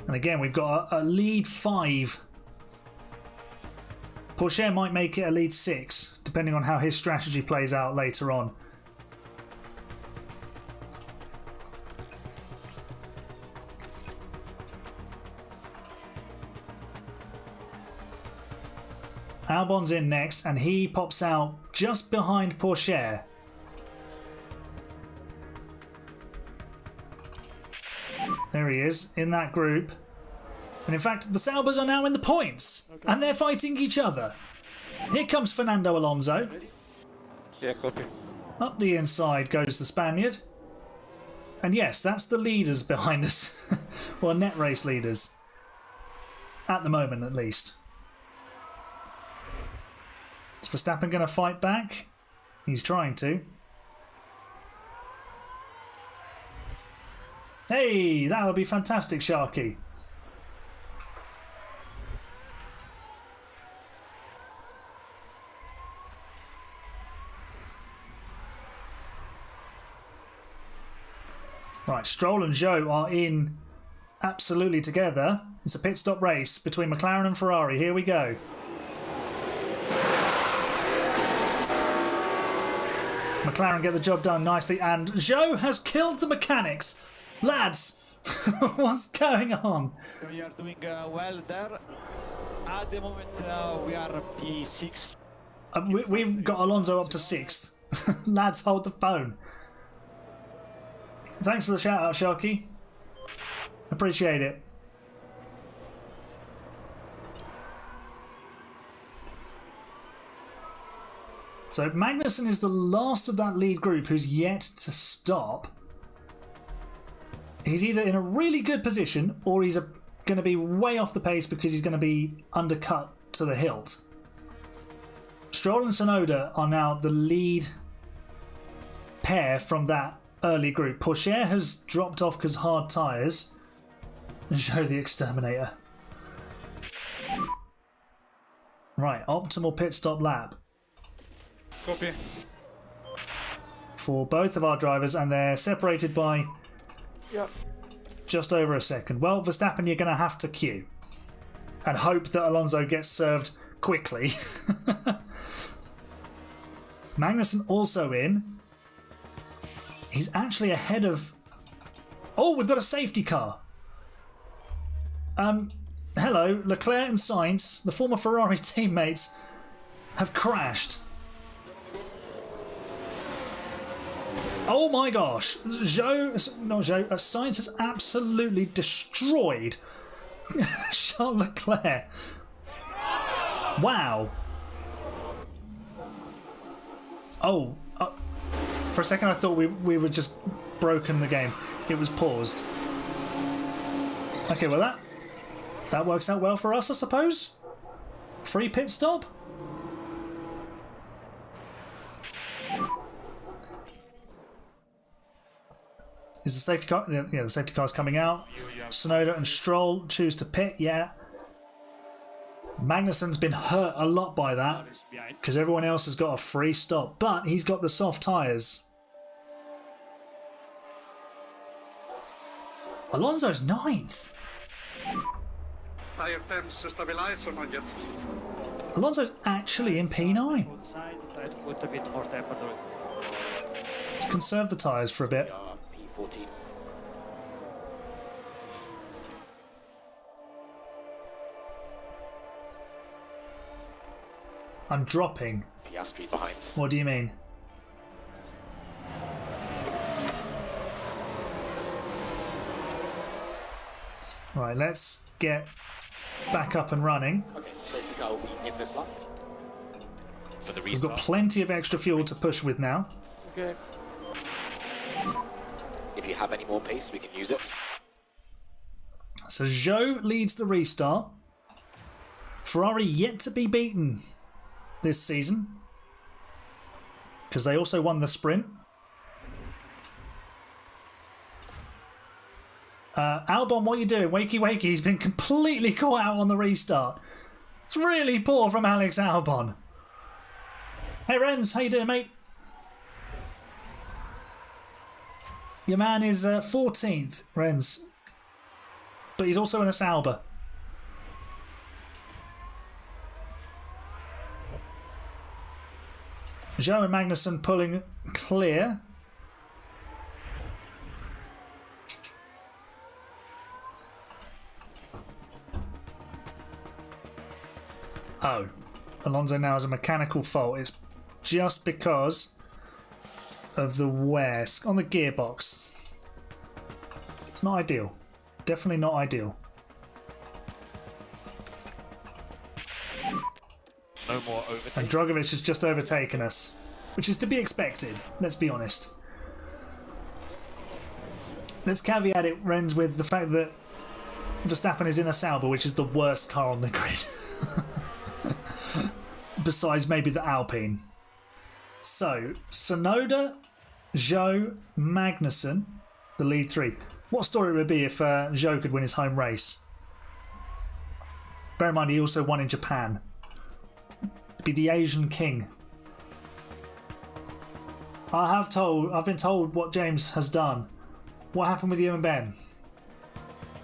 And again, we've got a lead 5. Pourchaire might make it a lead 6, depending on how his strategy plays out later on. Albon's in next, and he pops out just behind Pourchaire. There he is, in that group. And in fact, the Saubers are now in the points, and they're fighting each other. Here comes Fernando Alonso. Yeah, copy. Up the inside goes the Spaniard. And yes, that's the leaders behind us. Or net race leaders. At the moment, at least. Is Verstappen going to fight back? He's trying to. Hey, that would be fantastic, Sharky. Right, Stroll and Zhou are in absolutely together. It's a pit stop race between McLaren and Ferrari. Here we go. McLaren get the job done nicely, and Zhou has killed the mechanics. Lads, what's going on? We are doing well there. At the moment, we are P6. We've got Alonso up to 6th. Lads, hold the phone. Thanks for the shout out, Sharky. Appreciate it. So Magnussen is the last of that lead group who's yet to stop. He's either in a really good position or he's going to be way off the pace because he's going to be undercut to the hilt. Stroll and Tsunoda are now the lead pair from that early group. Pourchaire has dropped off because hard tyres. Show the exterminator. Right, optimal pit stop lap. Copy. For both of our drivers, and they're separated by just over a second. Well, Verstappen, you're going to have to queue and hope that Alonso gets served quickly. Magnussen also in. He's actually ahead of... Oh, we've got a safety car. Hello, Leclerc and Sainz, the former Ferrari teammates, have crashed. Oh my gosh. Sainz has absolutely destroyed Charles Leclerc. Wow. Oh, for a second I thought we were just broken the game. It was paused. Okay, well that works out well for us, I suppose. Free pit stop. Is the safety car? Yeah, the safety car's coming out. Tsunoda and Stroll choose to pit. Yeah. Magnussen's been hurt a lot by that because everyone else has got a free stop, but he's got the soft tyres. Alonso's 9th. Tire temps stabilized or not yet? Alonso's actually in P9. Try to put a bit more temperature. Let's conserve the tyres for a bit. P14. I'm dropping. Piastri behind. What do you mean? Right, let's get back up and running. Okay, safety car will be in this line. For the We've restart. got plenty of extra fuel to push with now. Okay. If you have any more pace, we can use it. So Zhou leads the restart. Ferrari yet to be beaten this season, because they also won the sprint. Albon, what are you doing? Wakey wakey, he's been completely caught out on the restart. It's really poor from Alex Albon. Hey Renz, how you doing, mate? Your man is 14th, Renz. But he's also in a Sauber. Zhou and Magnussen pulling clear. Oh, Alonso now has a mechanical fault. It's just because of the wear on the gearbox. It's not ideal. Definitely not ideal. No more overtake. And Drogovic has just overtaken us, which is to be expected, let's be honest. Let's caveat it, Renz, with the fact that Verstappen is in a Sauber, which is the worst car on the grid. Besides maybe the Alpine. So, Tsunoda, Zhou, Magnussen, the lead three. What story would it be if Zhou could win his home race? Bear in mind he also won in Japan. It'd be the Asian king. I've been told what James has done. What happened with you and Ben?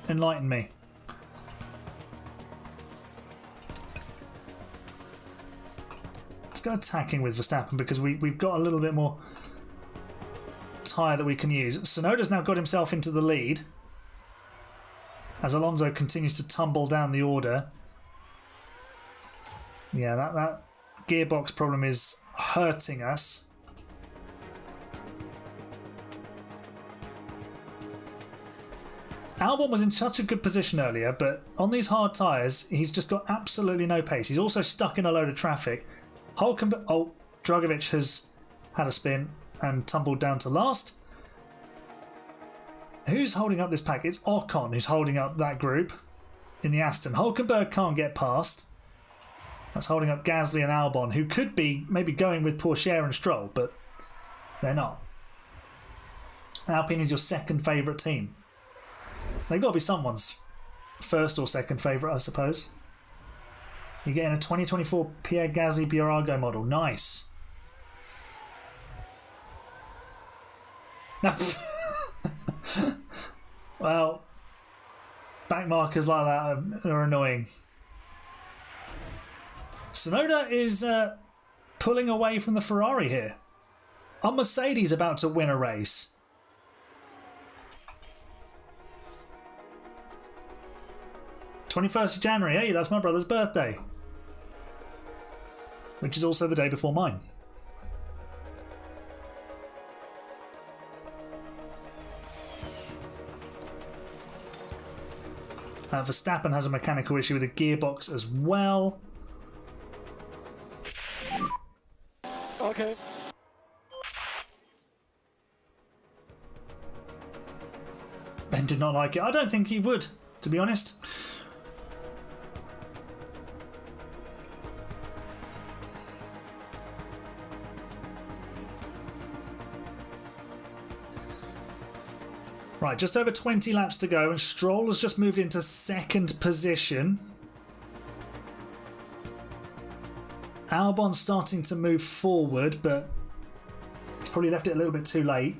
Enlighten me. Let's go attacking with Verstappen because we've got a little bit more tyre that we can use. Tsunoda's now got himself into the lead as Alonso continues to tumble down the order. Yeah, that gearbox problem is hurting us. Albon was in such a good position earlier, but on these hard tyres, he's just got absolutely no pace. He's also stuck in a load of traffic. Drogovic has had a spin and tumbled down to last. Who's holding up this pack? It's Ocon who's holding up that group in the Aston. Hulkenberg can't get past. That's holding up Gasly and Albon, who could be maybe going with Pourchaire and Stroll, but they're not. Alpine is your second favourite team. They've got to be someone's first or second favourite, I suppose. You're getting a 2024 Pierre Gasly Biarago model. Nice. Well, back markers like that are annoying. Tsunoda is pulling away from the Ferrari here. Are Mercedes about to win a race? '21st of January, hey, that's my brother's birthday. Which is also the day before mine. Verstappen has a mechanical issue with the gearbox as well. Okay. Ben did not like it. I don't think he would, to be honest. Right, just over 20 laps to go, and Stroll has just moved into second position. Albon's starting to move forward, but he's probably left it a little bit too late.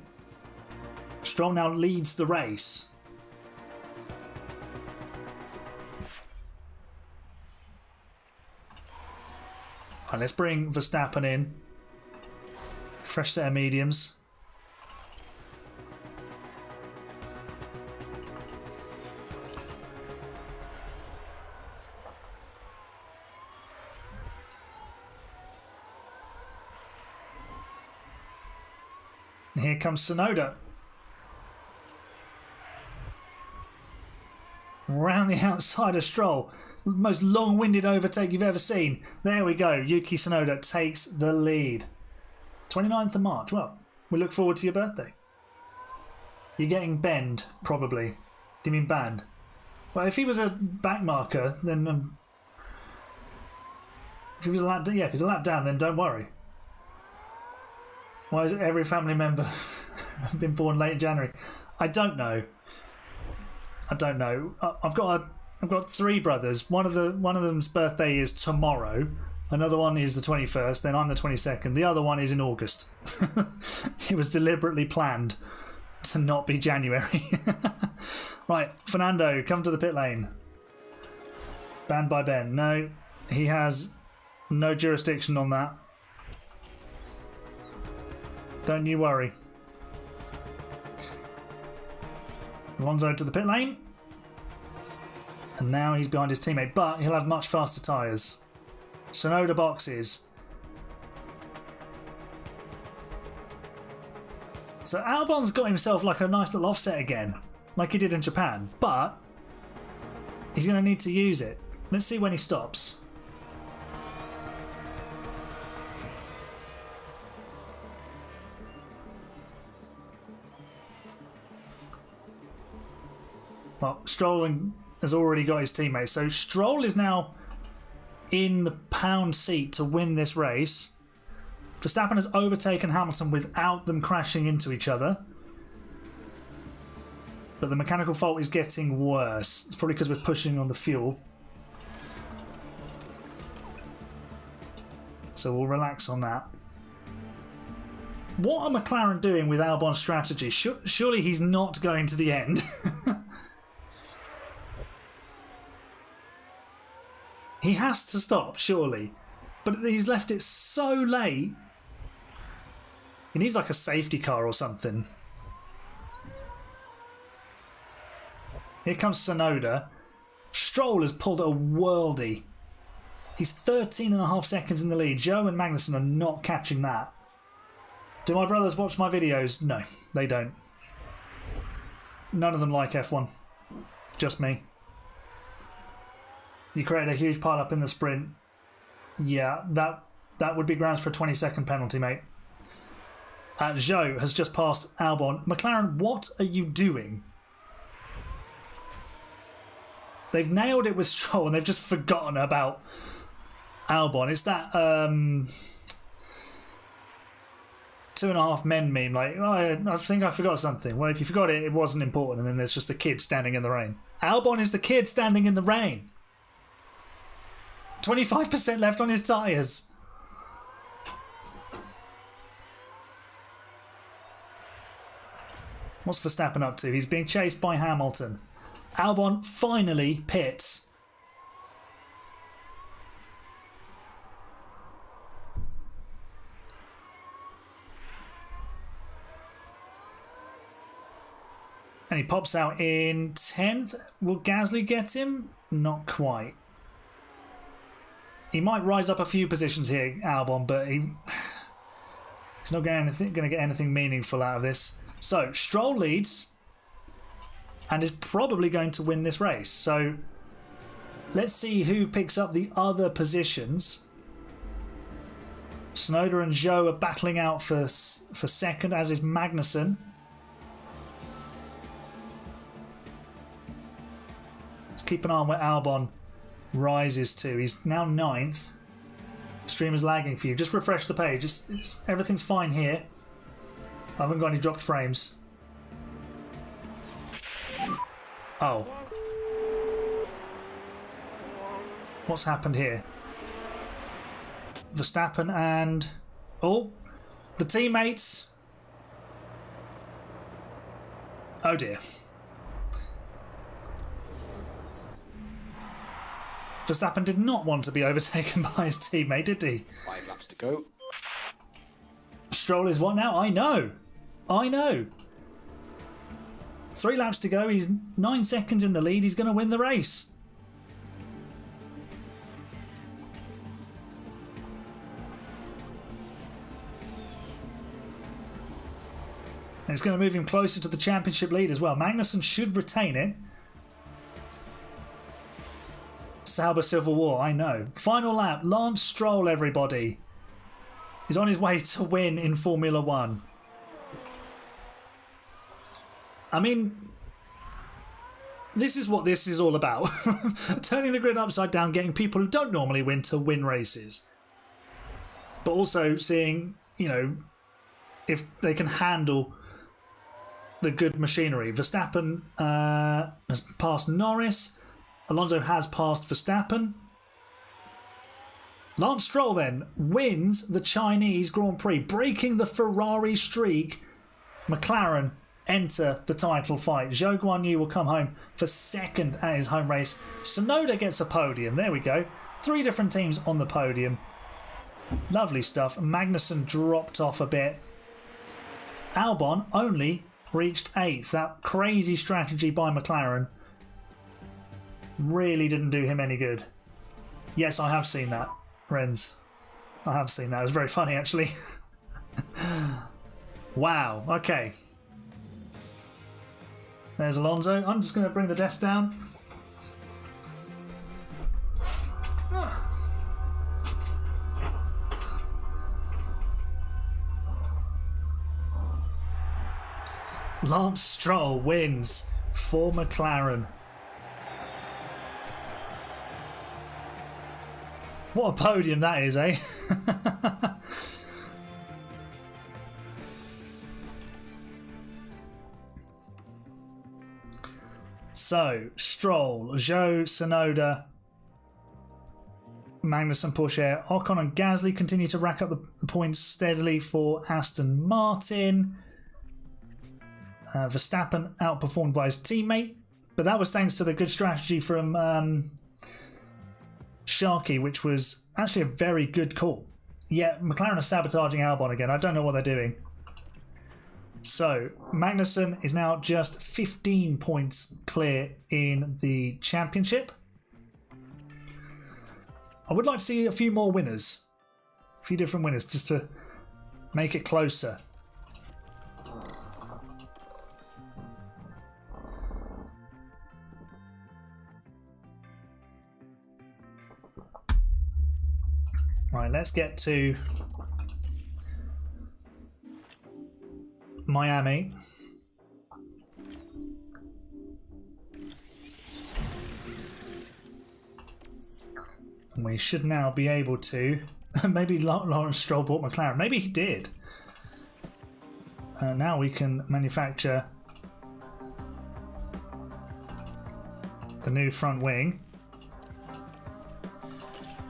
Stroll now leads the race. Right, let's bring Verstappen in. Fresh set of mediums. And here comes Tsunoda. round the outside of Stroll. Most long-winded overtake you've ever seen. There we go. Yuki Tsunoda takes the lead. 29th of March. Well, we look forward to your birthday. You're getting benned, probably. Do you mean banned? Well, if he was a backmarker, then if he was a lap, if he's a lap down, then don't worry. Why is it every family member been born late in January? I don't know. I don't know. I've got 3 brothers. One of them's birthday is tomorrow. Another one is the 21st. Then I'm the 22nd. The other one is in August. It was deliberately planned to not be January. Right, Fernando, come to the pit lane. Banned by Ben. No, he has no jurisdiction on that. Don't you worry. Alonso to the pit lane. And now he's behind his teammate, but he'll have much faster tyres. Tsunoda boxes. So Albon's got himself like a nice little offset again, like he did in Japan, but he's going to need to use it. Let's see when he stops. Well, Stroll has already got his teammate, so Stroll is now in the pound seat to win this race. Verstappen has overtaken Hamilton without them crashing into each other. But the mechanical fault is getting worse. It's probably because we're pushing on the fuel. So we'll relax on that. What are McLaren doing with Albon's strategy? Surely he's not going to the end. He has to stop, surely. But he's left it so late. He needs like a safety car or something. Here comes Tsunoda. Stroll has pulled a worldie. He's 13.5 seconds in the lead. Joe and Magnussen are not catching that. Do my brothers watch my videos? No, they don't. None of them like F1. Just me. You created a huge pile up in the sprint. Yeah, that would be grounds for a 20-second penalty, mate. Joe has just passed Albon. McLaren, what are you doing? They've nailed it with Stroll and they've just forgotten about Albon. It's that 2.5 men meme. Like, oh, I think I forgot something. Well, if you forgot it, it wasn't important. And then there's just the kid standing in the rain. Albon is the kid standing in the rain. 25% left on his tyres. What's Verstappen up to? He's being chased by Hamilton. Albon finally pits. And he pops out in 10th. Will Gasly get him? Not quite. He might rise up a few positions here, Albon, but he's not going to get anything meaningful out of this. So, Stroll leads and is probably going to win this race. So, let's see who picks up the other positions. Tsunoda and Zhou are battling out for second, as is Magnussen. Let's keep an eye on where Albon rises to. He's now 9th. Stream is lagging for you. Just refresh the page. Everything's fine here. I haven't got any dropped frames. Oh. What's happened here? Verstappen and... Oh. The teammates. Oh dear. Verstappen did not want to be overtaken by his teammate, did he? 5 laps to go. Stroll is what now? I know. 3 laps to go. He's 9 seconds in the lead. He's going to win the race. And it's going to move him closer to the championship lead as well. Magnussen should retain it. Sauber Civil War, I know. Final lap, Lance Stroll, everybody. He's on his way to win in Formula One. I mean, this is what this is all about. Turning the grid upside down, getting people who don't normally win to win races. But also seeing, you know, if they can handle the good machinery. Verstappen has passed Norris. Alonso has passed Verstappen. Lance Stroll then wins the Chinese Grand Prix, breaking the Ferrari streak. McLaren enter the title fight. Zhou Guanyu will come home for second at his home race. Tsunoda gets a podium. There we go. 3 different teams on the podium. Lovely stuff. Magnussen dropped off a bit. Albon only reached 8th. That crazy strategy by McLaren really didn't do him any good. Yes, I have seen that, Renz. I have seen that. It was very funny, actually. Wow. Okay. There's Alonso. I'm just going to bring the desk down. Lance Stroll wins for McLaren. What a podium that is, eh? So, Stroll, Zhou, Tsunoda, Magnussen, Porsche, Ocon and Gasly continue to rack up the points steadily for Aston Martin. Verstappen outperformed by his teammate, but that was thanks to the good strategy from Sharkey, which was actually a very good call. Yeah, McLaren are sabotaging Albon again. I don't know what they're doing. So, Magnussen is now just 15 points clear in the championship. I would like to see a few more winners. A few different winners just to make it closer. Right, let's get to Miami. And we should now be able to... Maybe Lawrence Stroll bought McLaren. Maybe he did. Now we can manufacture the new front wing,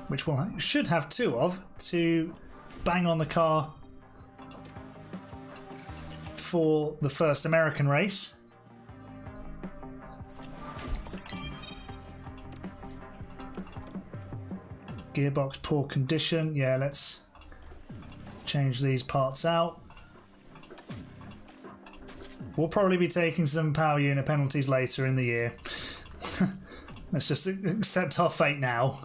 which should have 2 of, to bang on the car for the first American race. Gearbox poor condition. Yeah, let's change these parts out. We'll probably be taking some power unit penalties later in the year. Let's just accept our fate now.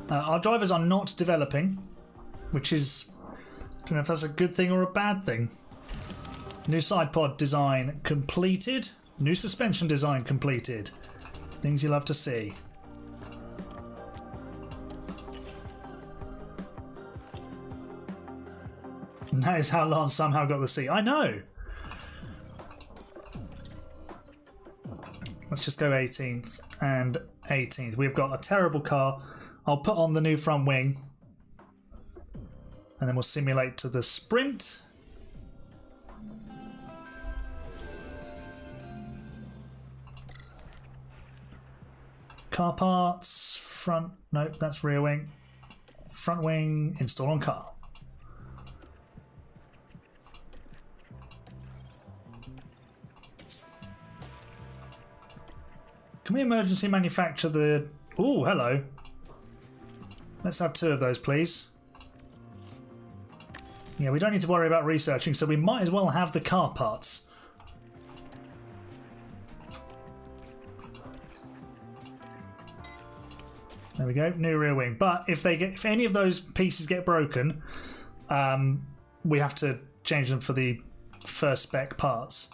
Our drivers are not developing, which is, I don't know if that's a good thing or a bad thing. New side pod design completed. New suspension design completed. Things you love to see. And that is how Lance somehow got the seat. I know! Let's just go 18th and 18th. We've got a terrible car. I'll put on the new front wing. And then we'll simulate to the sprint. Car parts, front, nope, that's rear wing. Front wing, install on car. Can we emergency manufacture the... Ooh, hello. Let's have 2 of those, please. Yeah, we don't need to worry about researching, so we might as well have the car parts. There we go, new rear wing. But if any of those pieces get broken, we have to change them for the first spec parts.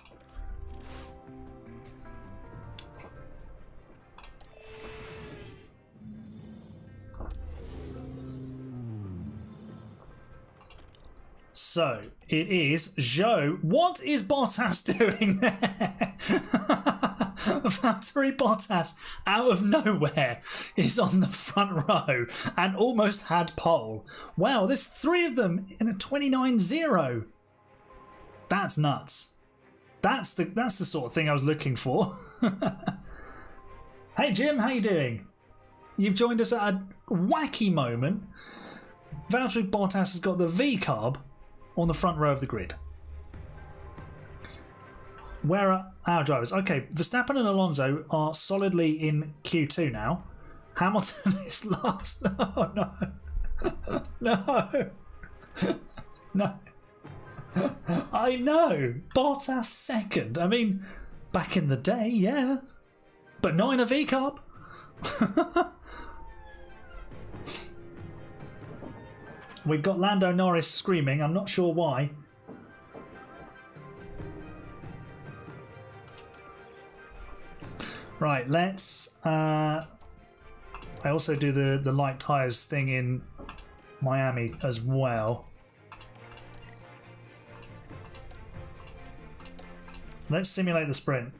So it is Joe. What is Bottas doing there? Valtteri Bottas, out of nowhere, is on the front row and almost had pole. Wow, there's 3 of them in a 29.0. That's nuts. That's the sort of thing I was looking for. Hey Jim, how you doing? You've joined us at a wacky moment. Valtteri Bottas has got the V-carb on the front row of the grid. Where are our drivers? Okay, Verstappen and Alonso are solidly in Q2 now. Hamilton is last. Oh no. No. No. I know. Bottas second. I mean, back in the day, yeah. But not in a V-carb. We've got Lando Norris screaming. I'm not sure why. Right, let's... I also do the light tyres thing in Miami as well. Let's simulate the sprint.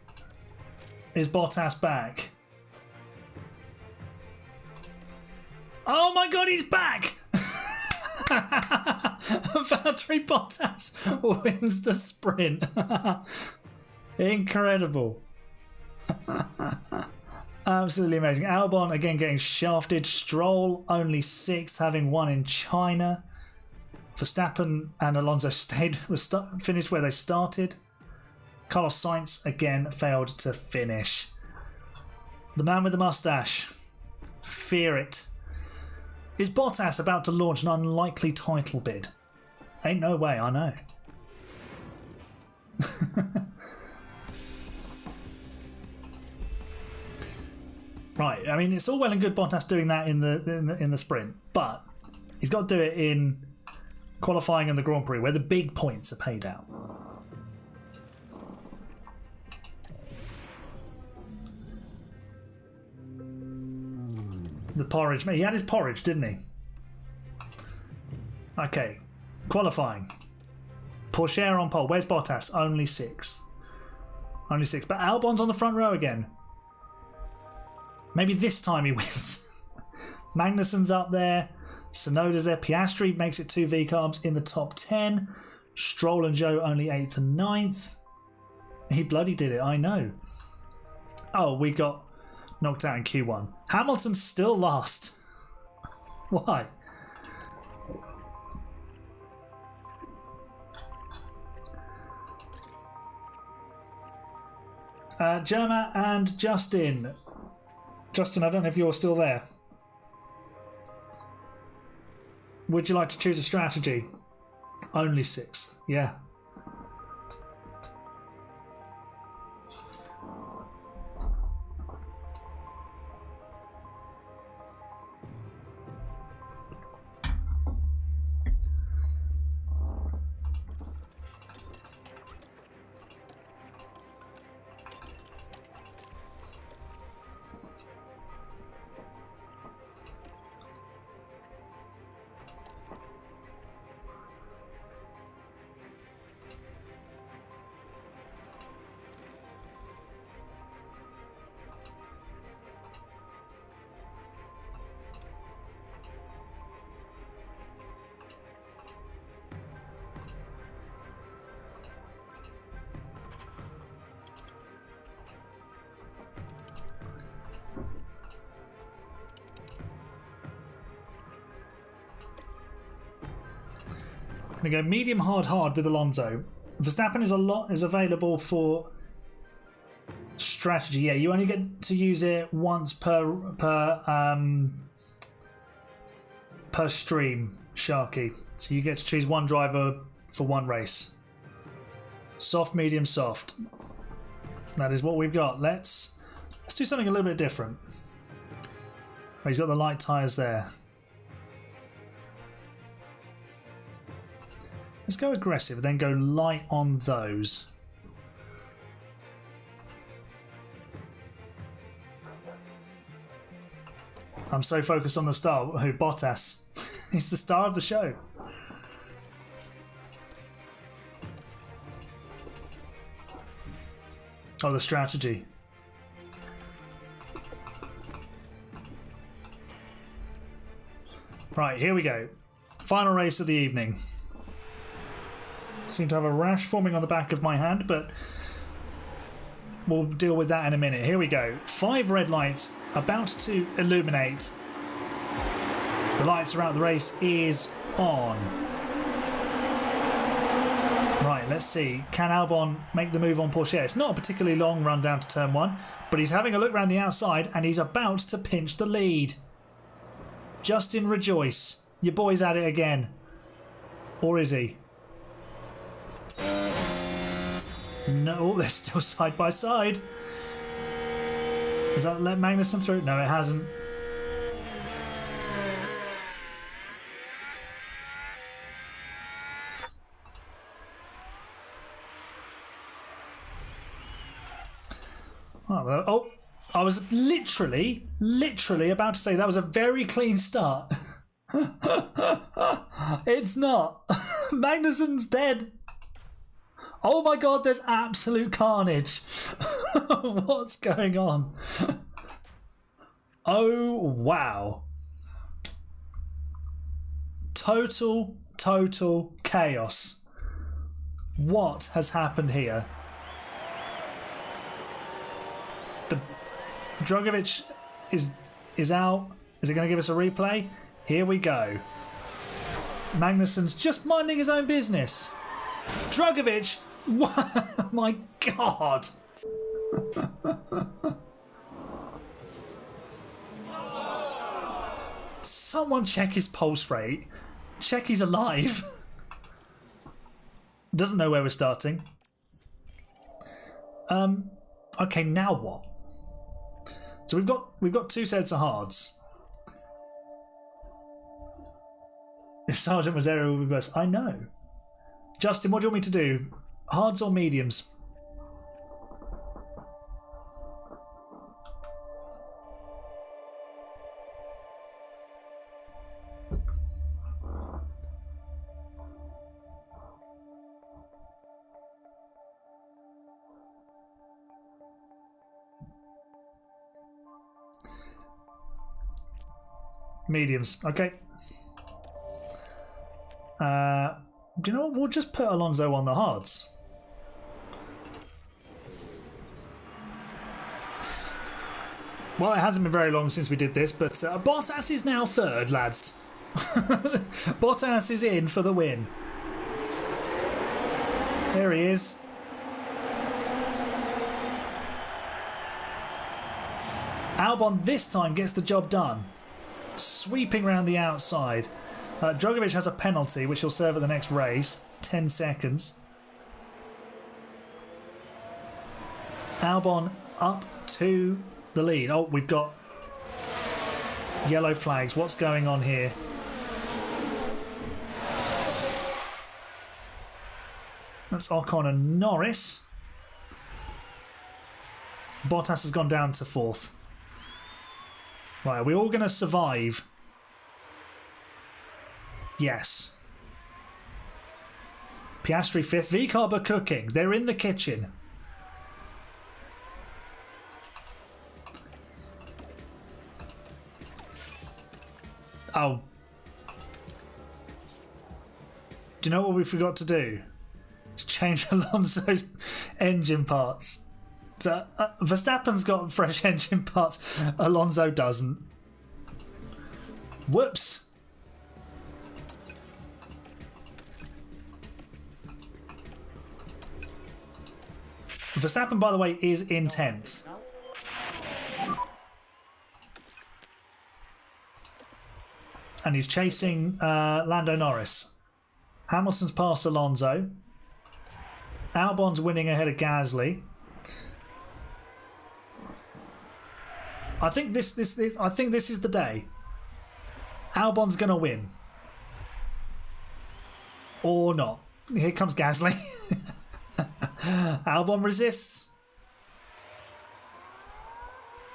Is Bottas back? Oh my god, he's back! Valtteri Bottas wins the sprint. Incredible. Absolutely amazing. Albon again getting shafted. Stroll only 6th, having won in China. Verstappen and Alonso finished where they started. Carlos Sainz again failed to finish. The man with the mustache. Fear it. Is Bottas about to launch an unlikely title bid? Ain't no way, I know. Right, I mean, it's all well and good Bottas doing that in the sprint, but he's got to do it in qualifying and the Grand Prix, where the big points are paid out. The porridge. He had his porridge, didn't he? Okay. Qualifying. Porsche on pole. Where's Bottas? Only 6th. Only 6th. But Albon's on the front row again. Maybe this time he wins. Magnussen's up there. Tsunoda's there. Piastri makes it 2 V-carbs in the top 10. Stroll and Joe only 8th and 9th. He bloody did it, I know. Oh, we got knocked out in Q1. Hamilton's still last. Why? Germa and Justin. Justin, I don't know if you're still there. Would you like to choose a strategy? Only 6th. Yeah. I'm going to go medium hard with Alonso. Verstappen is available for strategy. Yeah, you only get to use it once per stream, Sharky. So you get to choose one driver for one race. Soft, medium, soft. That is what we've got. Let's do something a little bit different. Oh, he's got the light tyres there. Let's go aggressive, then go light on those. I'm so focused on the star. Who? Bottas. He's the star of the show. Oh, the strategy. Right, here we go. Final race of the evening. Seem to have a rash forming on the back of my hand, but we'll deal with that in a minute. Here we go. 5 red lights about to illuminate. The lights throughout the race is on. Right, let's see. Can Albon make the move on Porsche? It's not a particularly long run down to turn 1, but he's having a look around the outside and he's about to pinch the lead. Justin, rejoice. Your boy's at it again. Or is he? No, they're still side by side. Has that let Magnussen through? No, it hasn't. Oh, I was literally about to say that was a very clean start. It's not. Magnussen's dead. Oh my god, there's absolute carnage. What's going on? Oh wow. Total chaos. What has happened here? Drogovic is out. Is it going to give us a replay? Here we go. Magnussen's just minding his own business. Drogovic! What? My God! Someone check his pulse rate. Check he's alive. Doesn't know where we're starting. Okay, now what? So we've got 2 sets of hards. If Sergeant was there, it would be best. I know. Justin, what do you want me to do? Hards or mediums? Mediums, okay. Do you know what? We'll just put Alonso on the hards. Well, it hasn't been very long since we did this, but Bottas is now 3rd, lads. Bottas is in for the win. There he is. Albon this time gets the job done. Sweeping round the outside. Drogovic has a penalty which he'll serve at the next race. 10 seconds. Albon up to the lead. Oh, we've got yellow flags. What's going on here? That's Ocon and Norris. Bottas has gone down to 4th. Right, are we all going to survive? Yes. Piastri 5th. V-Carb are cooking. They're in the kitchen. Oh. Do you know what we forgot to do? To change Alonso's engine parts. So, Verstappen's got fresh engine parts. Alonso doesn't. Whoops. Verstappen, by the way, is in 10th. And he's chasing Lando Norris. Hamilton's past Alonso. Albon's winning ahead of Gasly. I think this is the day. Albon's going to win. Or not. Here comes Gasly. Albon resists.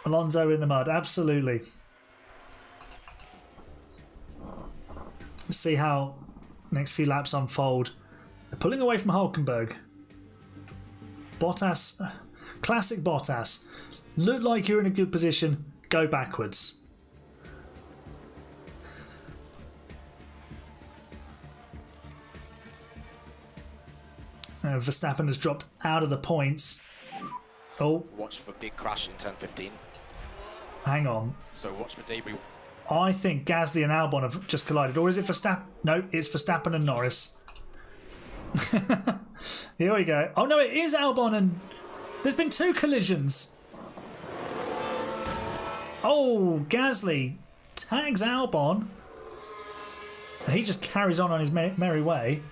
Alonso in the mud. Absolutely. Let's see how next few laps unfold. They're pulling away from Hulkenberg. Bottas. Classic Bottas. Look like you're in a good position. Go backwards. Verstappen has dropped out of the points. Oh. Watch for big crash in turn 15. Hang on. So watch for debris. I think Gasly and Albon have just collided. Or is it Verstappen? No, it's Verstappen and Norris. Here we go. Oh no, it is Albon and... There's been 2 collisions. Oh, Gasly tags Albon. And he just carries on his merry way.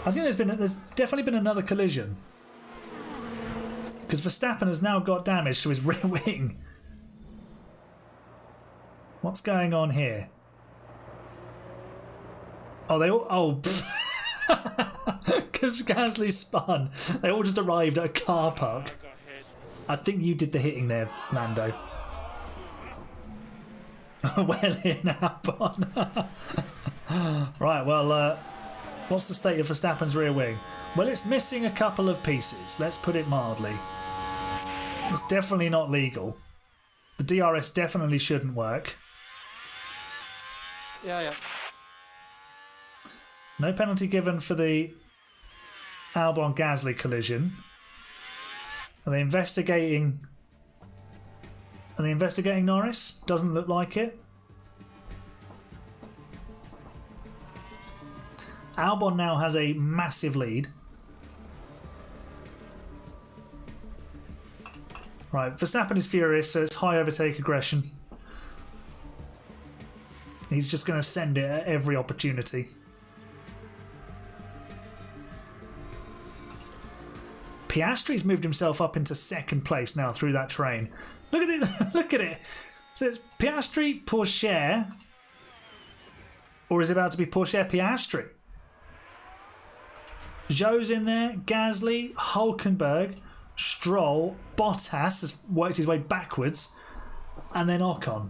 I think there's definitely been another collision. Because Verstappen has now got damage to his rear wing. What's going on here? Oh, they all... Oh, because Gasly spun. They all just arrived at a car park. I think you did the hitting there, Lando. Well in, Albon. Right, well, what's the state of Verstappen's rear wing? Well, it's missing a couple of pieces. Let's put it mildly. It's definitely not legal. The DRS definitely shouldn't work. Yeah. No penalty given for the Albon-Gasly collision. Are they investigating? Are they investigating Norris? Doesn't look like it. Albon now has a massive lead. Right, Verstappen is furious, so it's high overtake aggression. He's just going to send it at every opportunity. Piastri's moved himself up into 2nd place now through that train. Look at it! Look at it! So it's Piastri, Pourchaire, or is it about to be Pourchaire, Piastri? Zhou's in there, Gasly, Hulkenberg, Stroll, Bottas has worked his way backwards, and then Ocon.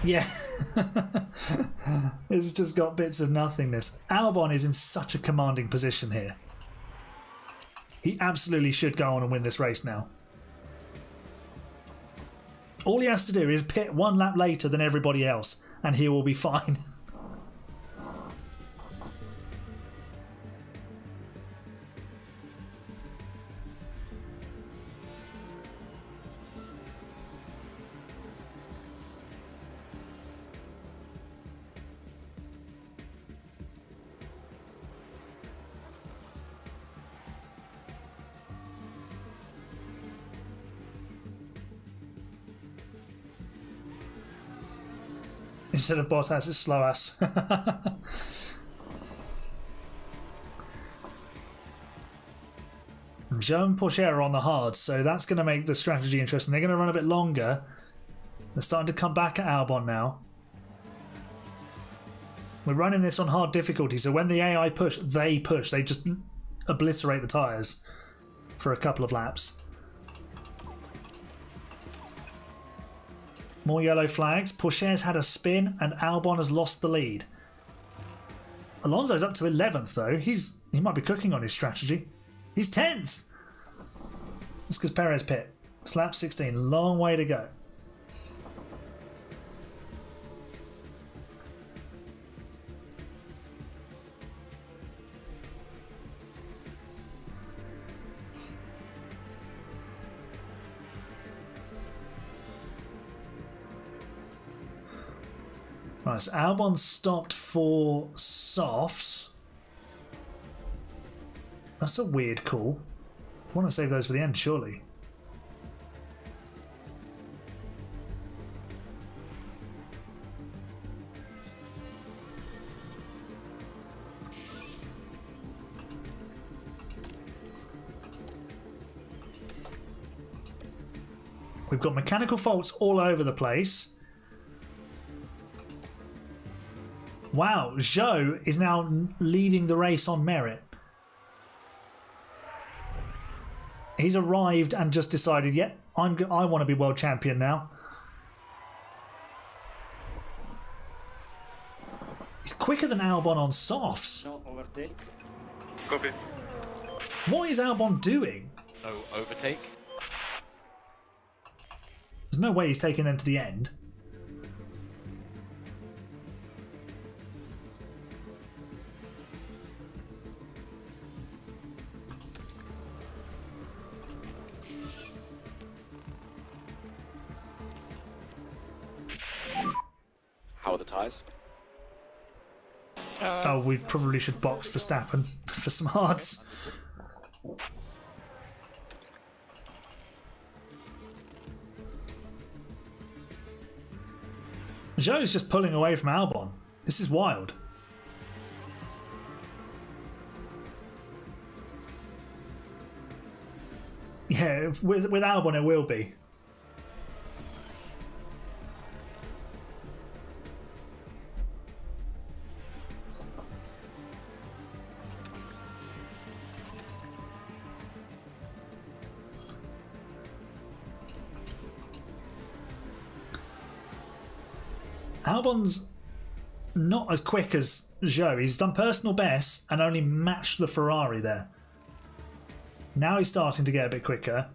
Yeah. It's just got bits of nothingness. Albon is in such a commanding position here. He absolutely should go on and win this race now. All he has to do is pit 1 lap later than everybody else, and he will be fine. Instead of Bottas, it's slow ass. Zhou and Pourchaire are on the hard, so that's going to make the strategy interesting. They're going to run a bit longer. They're starting to come back at Albon now. We're running this on hard difficulty, so when the AI push, they push. They just obliterate the tyres for a couple of laps. More yellow flags. Pourchaire's had a spin and Albon has lost the lead. Alonso's up to 11th though. He might be cooking on his strategy. He's 10th! That's because Perez pit. It's lap 16. Long way to go. Right, so Albon stopped for softs. That's a weird call. I want to save those for the end, surely. We've got mechanical faults all over the place. Wow, Zhou is now leading the race on merit. He's arrived and just decided, yep, I want to be world champion now. He's quicker than Albon on softs. No overtake. Copy. What is Albon doing? No overtake. There's no way he's taking them to the end. How are the tyres? Oh, we probably should box Verstappen for smarts. Zhou's just pulling away from Albon. This is wild. Yeah, with Albon it will be. Albon's not as quick as Zhou. He's done personal best and only matched the Ferrari there. Now he's starting to get a bit quicker.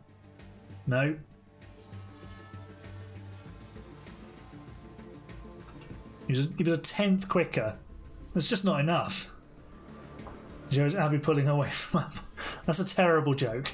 No. He was a tenth quicker. That's just not enough. Zhou's happy pulling away from him. That's a terrible joke.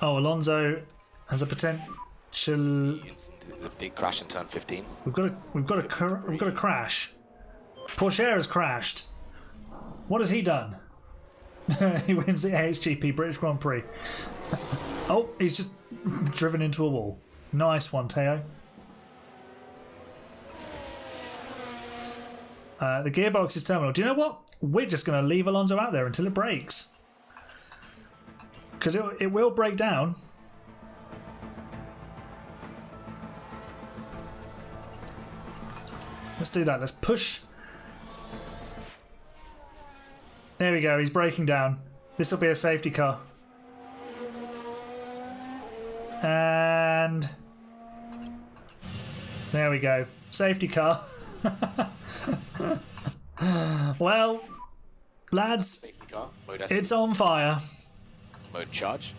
Oh, Alonso has a potential. It's a big crash in turn 15. We've got a crash. Porsche has crashed. What has he done? He wins the AHGP British Grand Prix. Oh, he's just driven into a wall. Nice one, Teo. The gearbox is terminal. Do you know what? We're just going to leave Alonso out there until it breaks. Because it will break down. Let's do that. Let's push. There we go. He's breaking down. This will be a safety car. And there we go. Safety car. Well, lads, Safety car. Mode it's on fire. Mode charge.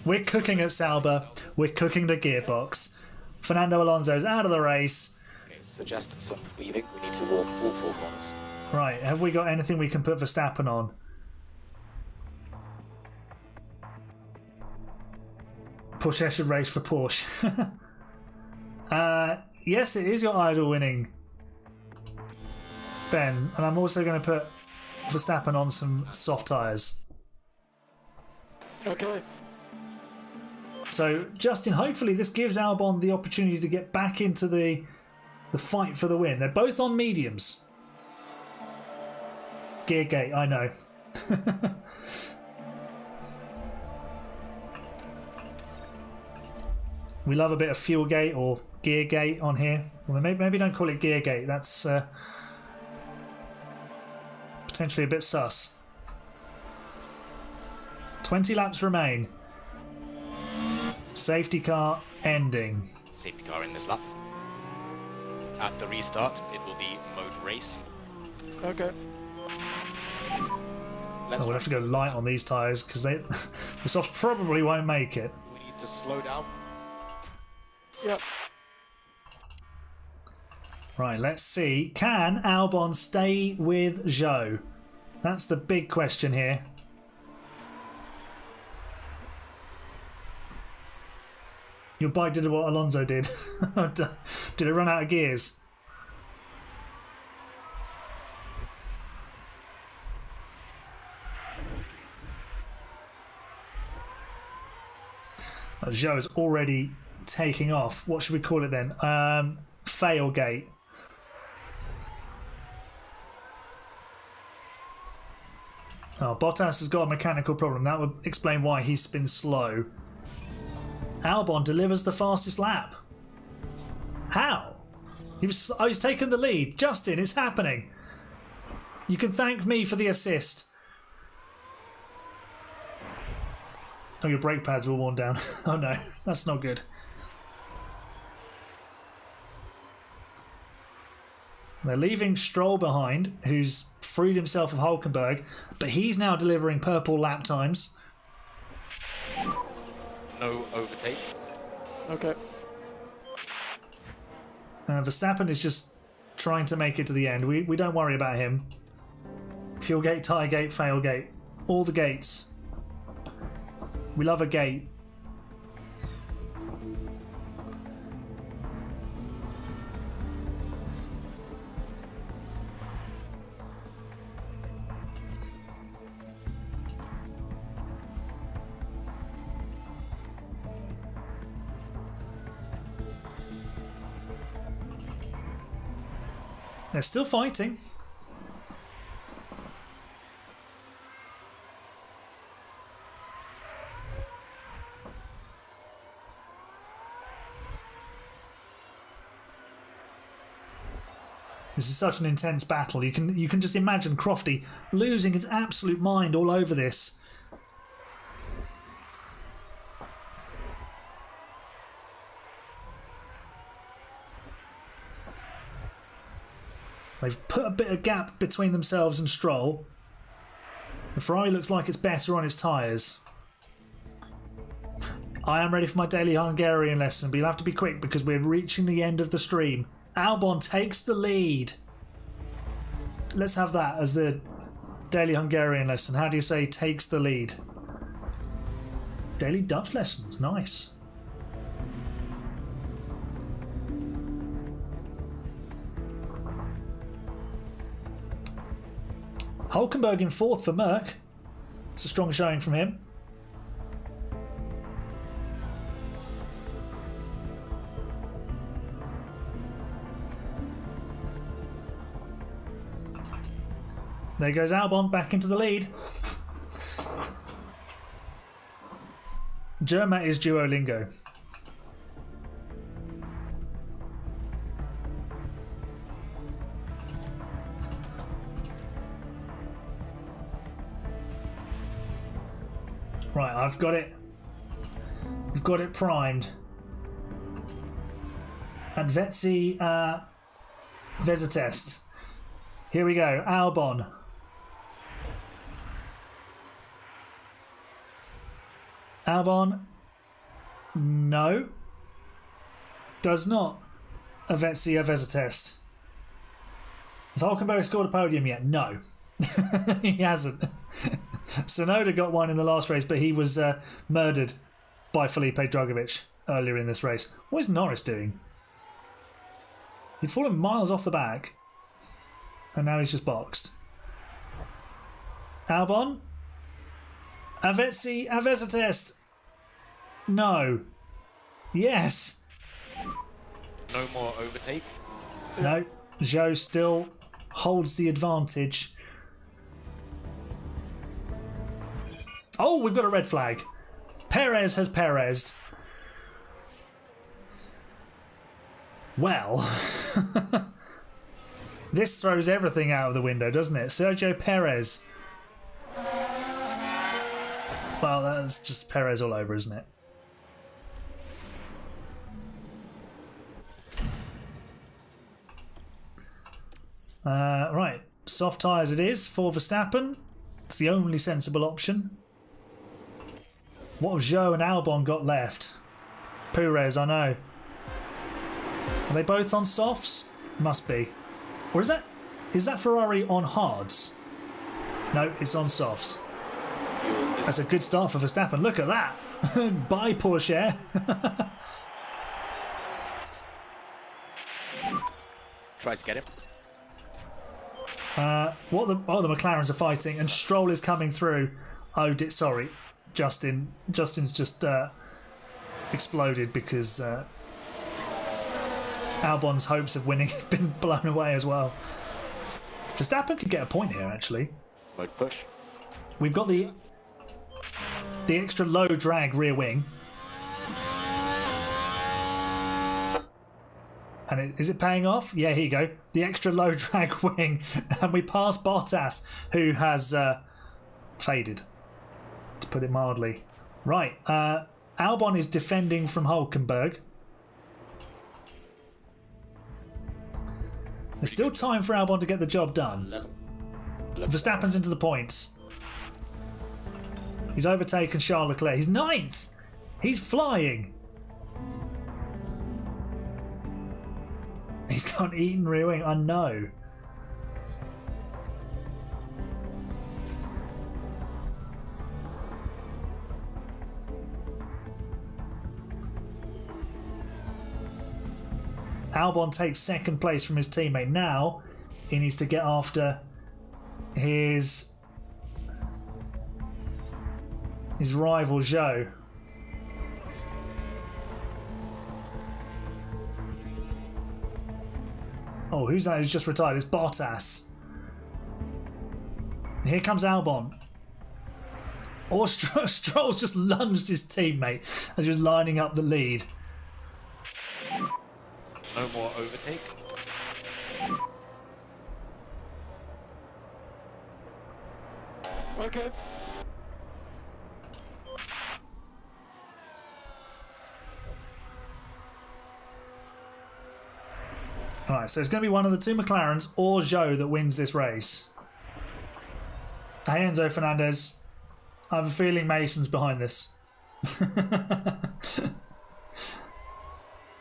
We're cooking at Sauber. We're cooking the gearbox. Fernando Alonso's out of the race. Okay, suggest some weaving. We need to warm all four corners. Right, have we got anything we can put Verstappen on? Porsche should race for Porsche. Yes, it is your idol winning, Ben. And I'm also going to put Verstappen on some soft tyres. Okay. So, Justin, hopefully this gives Albon the opportunity to get back into the fight for the win. They're both on mediums. Geargate, I know. We love a bit of fuel gate or gear gate on here. Well, maybe don't call it gear gate. That's potentially a bit sus. 20 laps remain. Safety car ending. Safety car in this lap. At the restart, it will be mode race. Okay. We'll have to go light on these tyres because the soft probably won't make it. We need to slow down. Yep. Right, let's see. Can Albon stay with Zhou? That's the big question here. Your bike did what Alonso did. Did it run out of gears? Zhou is already taking off. What should we call it then? Fail gate. Oh, Bottas has got a mechanical problem. That would explain why he's been slow. Albon delivers the fastest lap. How? He's taken the lead. Justin, it's happening. You can thank me for the assist. Oh, your brake pads were worn down. Oh no, that's not good. They're leaving Stroll behind, who's freed himself of Hulkenberg, but he's now delivering purple lap times. No overtake. Okay. Verstappen is just trying to make it to the end. We don't worry about him. Fuel gate, tyre gate, fail gate. All the gates. We love a gate. They're still fighting. This is such an intense battle. You can just imagine Crofty losing his absolute mind all over this. They've put a bit of gap between themselves and Stroll. The Ferrari looks like it's better on its tyres. I am ready for my daily Hungarian lesson, but you'll have to be quick because we're reaching the end of the stream. Albon takes the lead. Let's have that as the daily Hungarian lesson. How do you say takes the lead? Daily Dutch lessons, nice. Hulkenberg in fourth for Merck. It's a strong showing from him. There goes Albon back into the lead. Germa is Duolingo. Right, I've got it. I've got it primed. Advetsi Vezatest. Here we go. Albon. Albon. No. Does not. Advetsi Vezatest. Has Hulkenberg scored a podium yet? No. He hasn't. Sonoda got one in the last race, but he was murdered by Felipe Drugovich earlier in this race. What is Norris doing? He'd fallen miles off the back, and now he's just boxed. Albon? Advetsi Vezatest. No. Yes. No more overtake. No. Zhou still holds the advantage. Oh, we've got a red flag. Perez has Perez'd. Well, this throws everything out of the window, doesn't it? Sergio Perez. Well, that's just Perez all over, isn't it? Right, soft tyres it is for Verstappen. It's the only sensible option. What have Zhou and Albon got left? Perez, I know. Are they both on softs? Must be. Or is that Ferrari on hards? No, it's on softs. That's a good start for Verstappen. Look at that. Bye, Porsche. Try to get him. The McLarens are fighting, and Stroll is coming through. Oh, sorry, Justin's just exploded because Albon's hopes of winning have been blown away as well. Verstappen could get a point here, actually. Mode push. We've got the extra low drag rear wing. And is it paying off? Yeah, here you go. The extra low drag wing. And we pass Bottas, who has faded, to put it mildly. Right. Albon is defending from Hulkenberg. There's still time for Albon to get the job done. Verstappen's into the points. He's overtaken Charles Leclerc. He's 9th. He's flying. He's got an eaten rear wing. I know. Albon takes second place from his teammate. Now he needs to get after his rival Zhou. Oh, who's that who's just retired? It's Bottas. And here comes Albon. Or Stroll's just lunged his teammate as he was lining up the lead. No more overtake. Okay. Alright, so it's going to be one of the two McLarens or Zhou that wins this race. Hey Enzo Fernandez. I have a feeling Mason's behind this.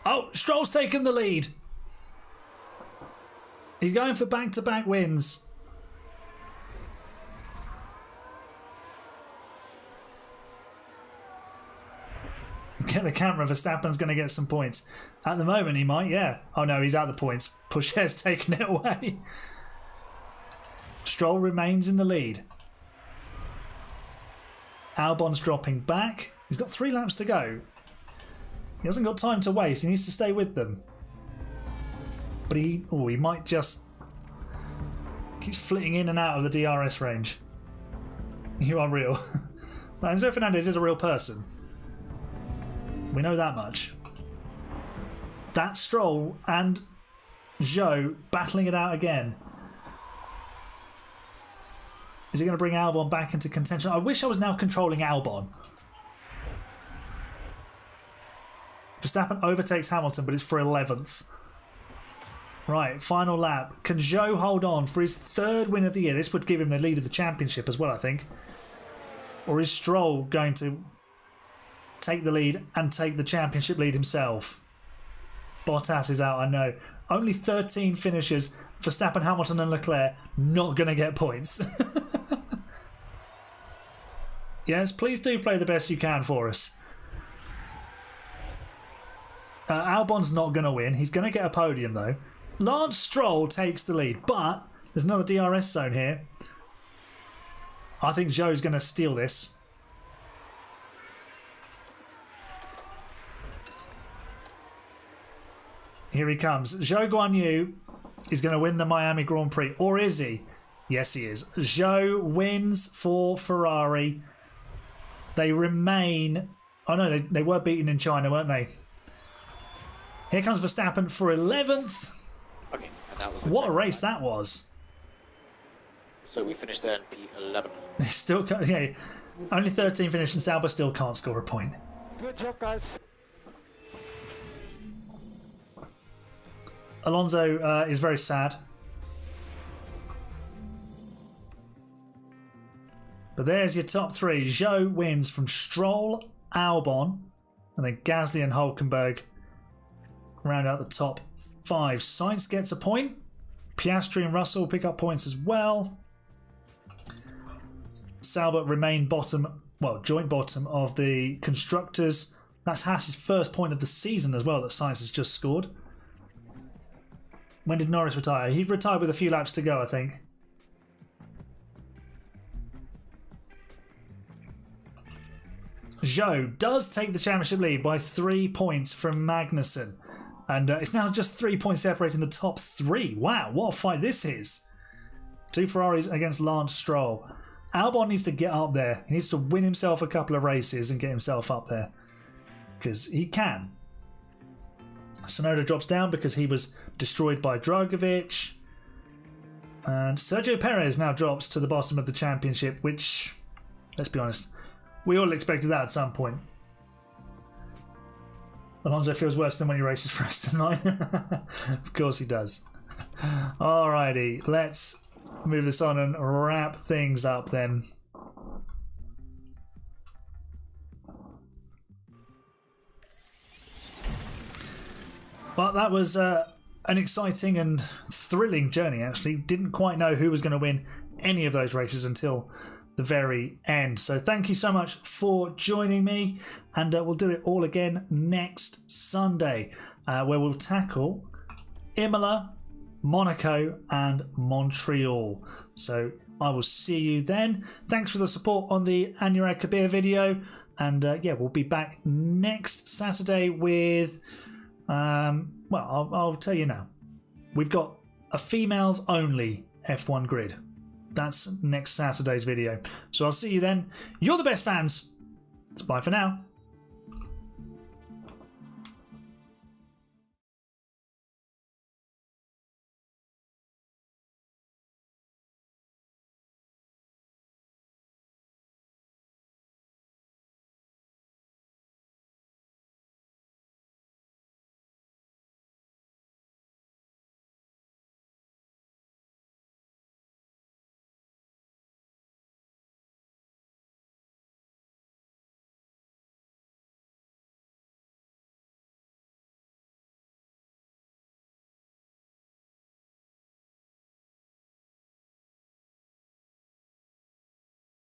Oh, Stroll's taken the lead. He's going for back-to-back wins. Get the camera. Verstappen's going to get some points. At the moment, he might, yeah. Oh no, he's out the points. Pocher's taken it away. Stroll remains in the lead. Albon's dropping back. He's got 3 laps to go. He hasn't got time to waste. He needs to stay with them. But he might just keeps flitting in and out of the DRS range. You are real. Enzo Fernandez is a real person. We know that much. That's Stroll and Zhou battling it out again. Is he going to bring Albon back into contention? I wish I was now controlling Albon. Verstappen overtakes Hamilton, but it's for 11th. Right, final lap. Can Zhou hold on for his 3rd win of the year? This would give him the lead of the championship as well, I think. Or is Stroll going to take the lead and take the championship lead himself? Bottas is out, I know. Only 13 finishers. Verstappen, Hamilton and Leclerc not going to get points. Yes, please do play the best you can for us. Albon's not going to win. He's going to get a podium though. Lance Stroll takes the lead, but there's another DRS zone here. I think Zhou's going to steal this. Here he comes. Zhou Guanyu is going to win the Miami Grand Prix. Or is he? Yes, he is. Zhou wins for Ferrari. They remain... Oh no, they were beaten in China, weren't they? Here comes Verstappen for 11th. Okay, and that was what a race that was. So we finished there in P11. Still can't, yeah, only 13 finished and Sauber still can't score a point. Good job, guys. Alonso is very sad. But there's your top 3. Zhou wins from Stroll, Albon, and then Gasly and Hulkenberg round out the top 5. Sainz gets a point. Piastri and Russell pick up points as well. Sauber remain bottom, well, joint bottom of the constructors. That's Haas's first point of the season as well that Sainz has just scored. When did Norris retire? He retired with a few laps to go, I think. Zhou does take the championship lead by 3 points from Magnussen. And it's now just 3 points separating the top 3. Wow, what a fight this is. 2 Ferraris against Lance Stroll. Albon needs to get up there. He needs to win himself a couple of races and get himself up there. Because he can. Tsunoda drops down because he was destroyed by Dragovic. And Sergio Perez now drops to the bottom of the championship, which, let's be honest, we all expected that at some point. Alonso feels worse than when he races for Aston Martin. Of course he does. Alrighty, let's move this on and wrap things up then. But that was an exciting and thrilling journey, actually. Didn't quite know who was going to win any of those races until the very end. So thank you so much for joining me, and we'll do it all again next Sunday, where we'll tackle Imola, Monaco and Montreal. So I will see you then. Thanks for the support on the Anurag Kabir video, and yeah, we'll be back next Saturday with well, I'll tell you now. We've got a females only F1 grid. That's next Saturday's video. So I'll see you then. You're the best fans. It's bye for now.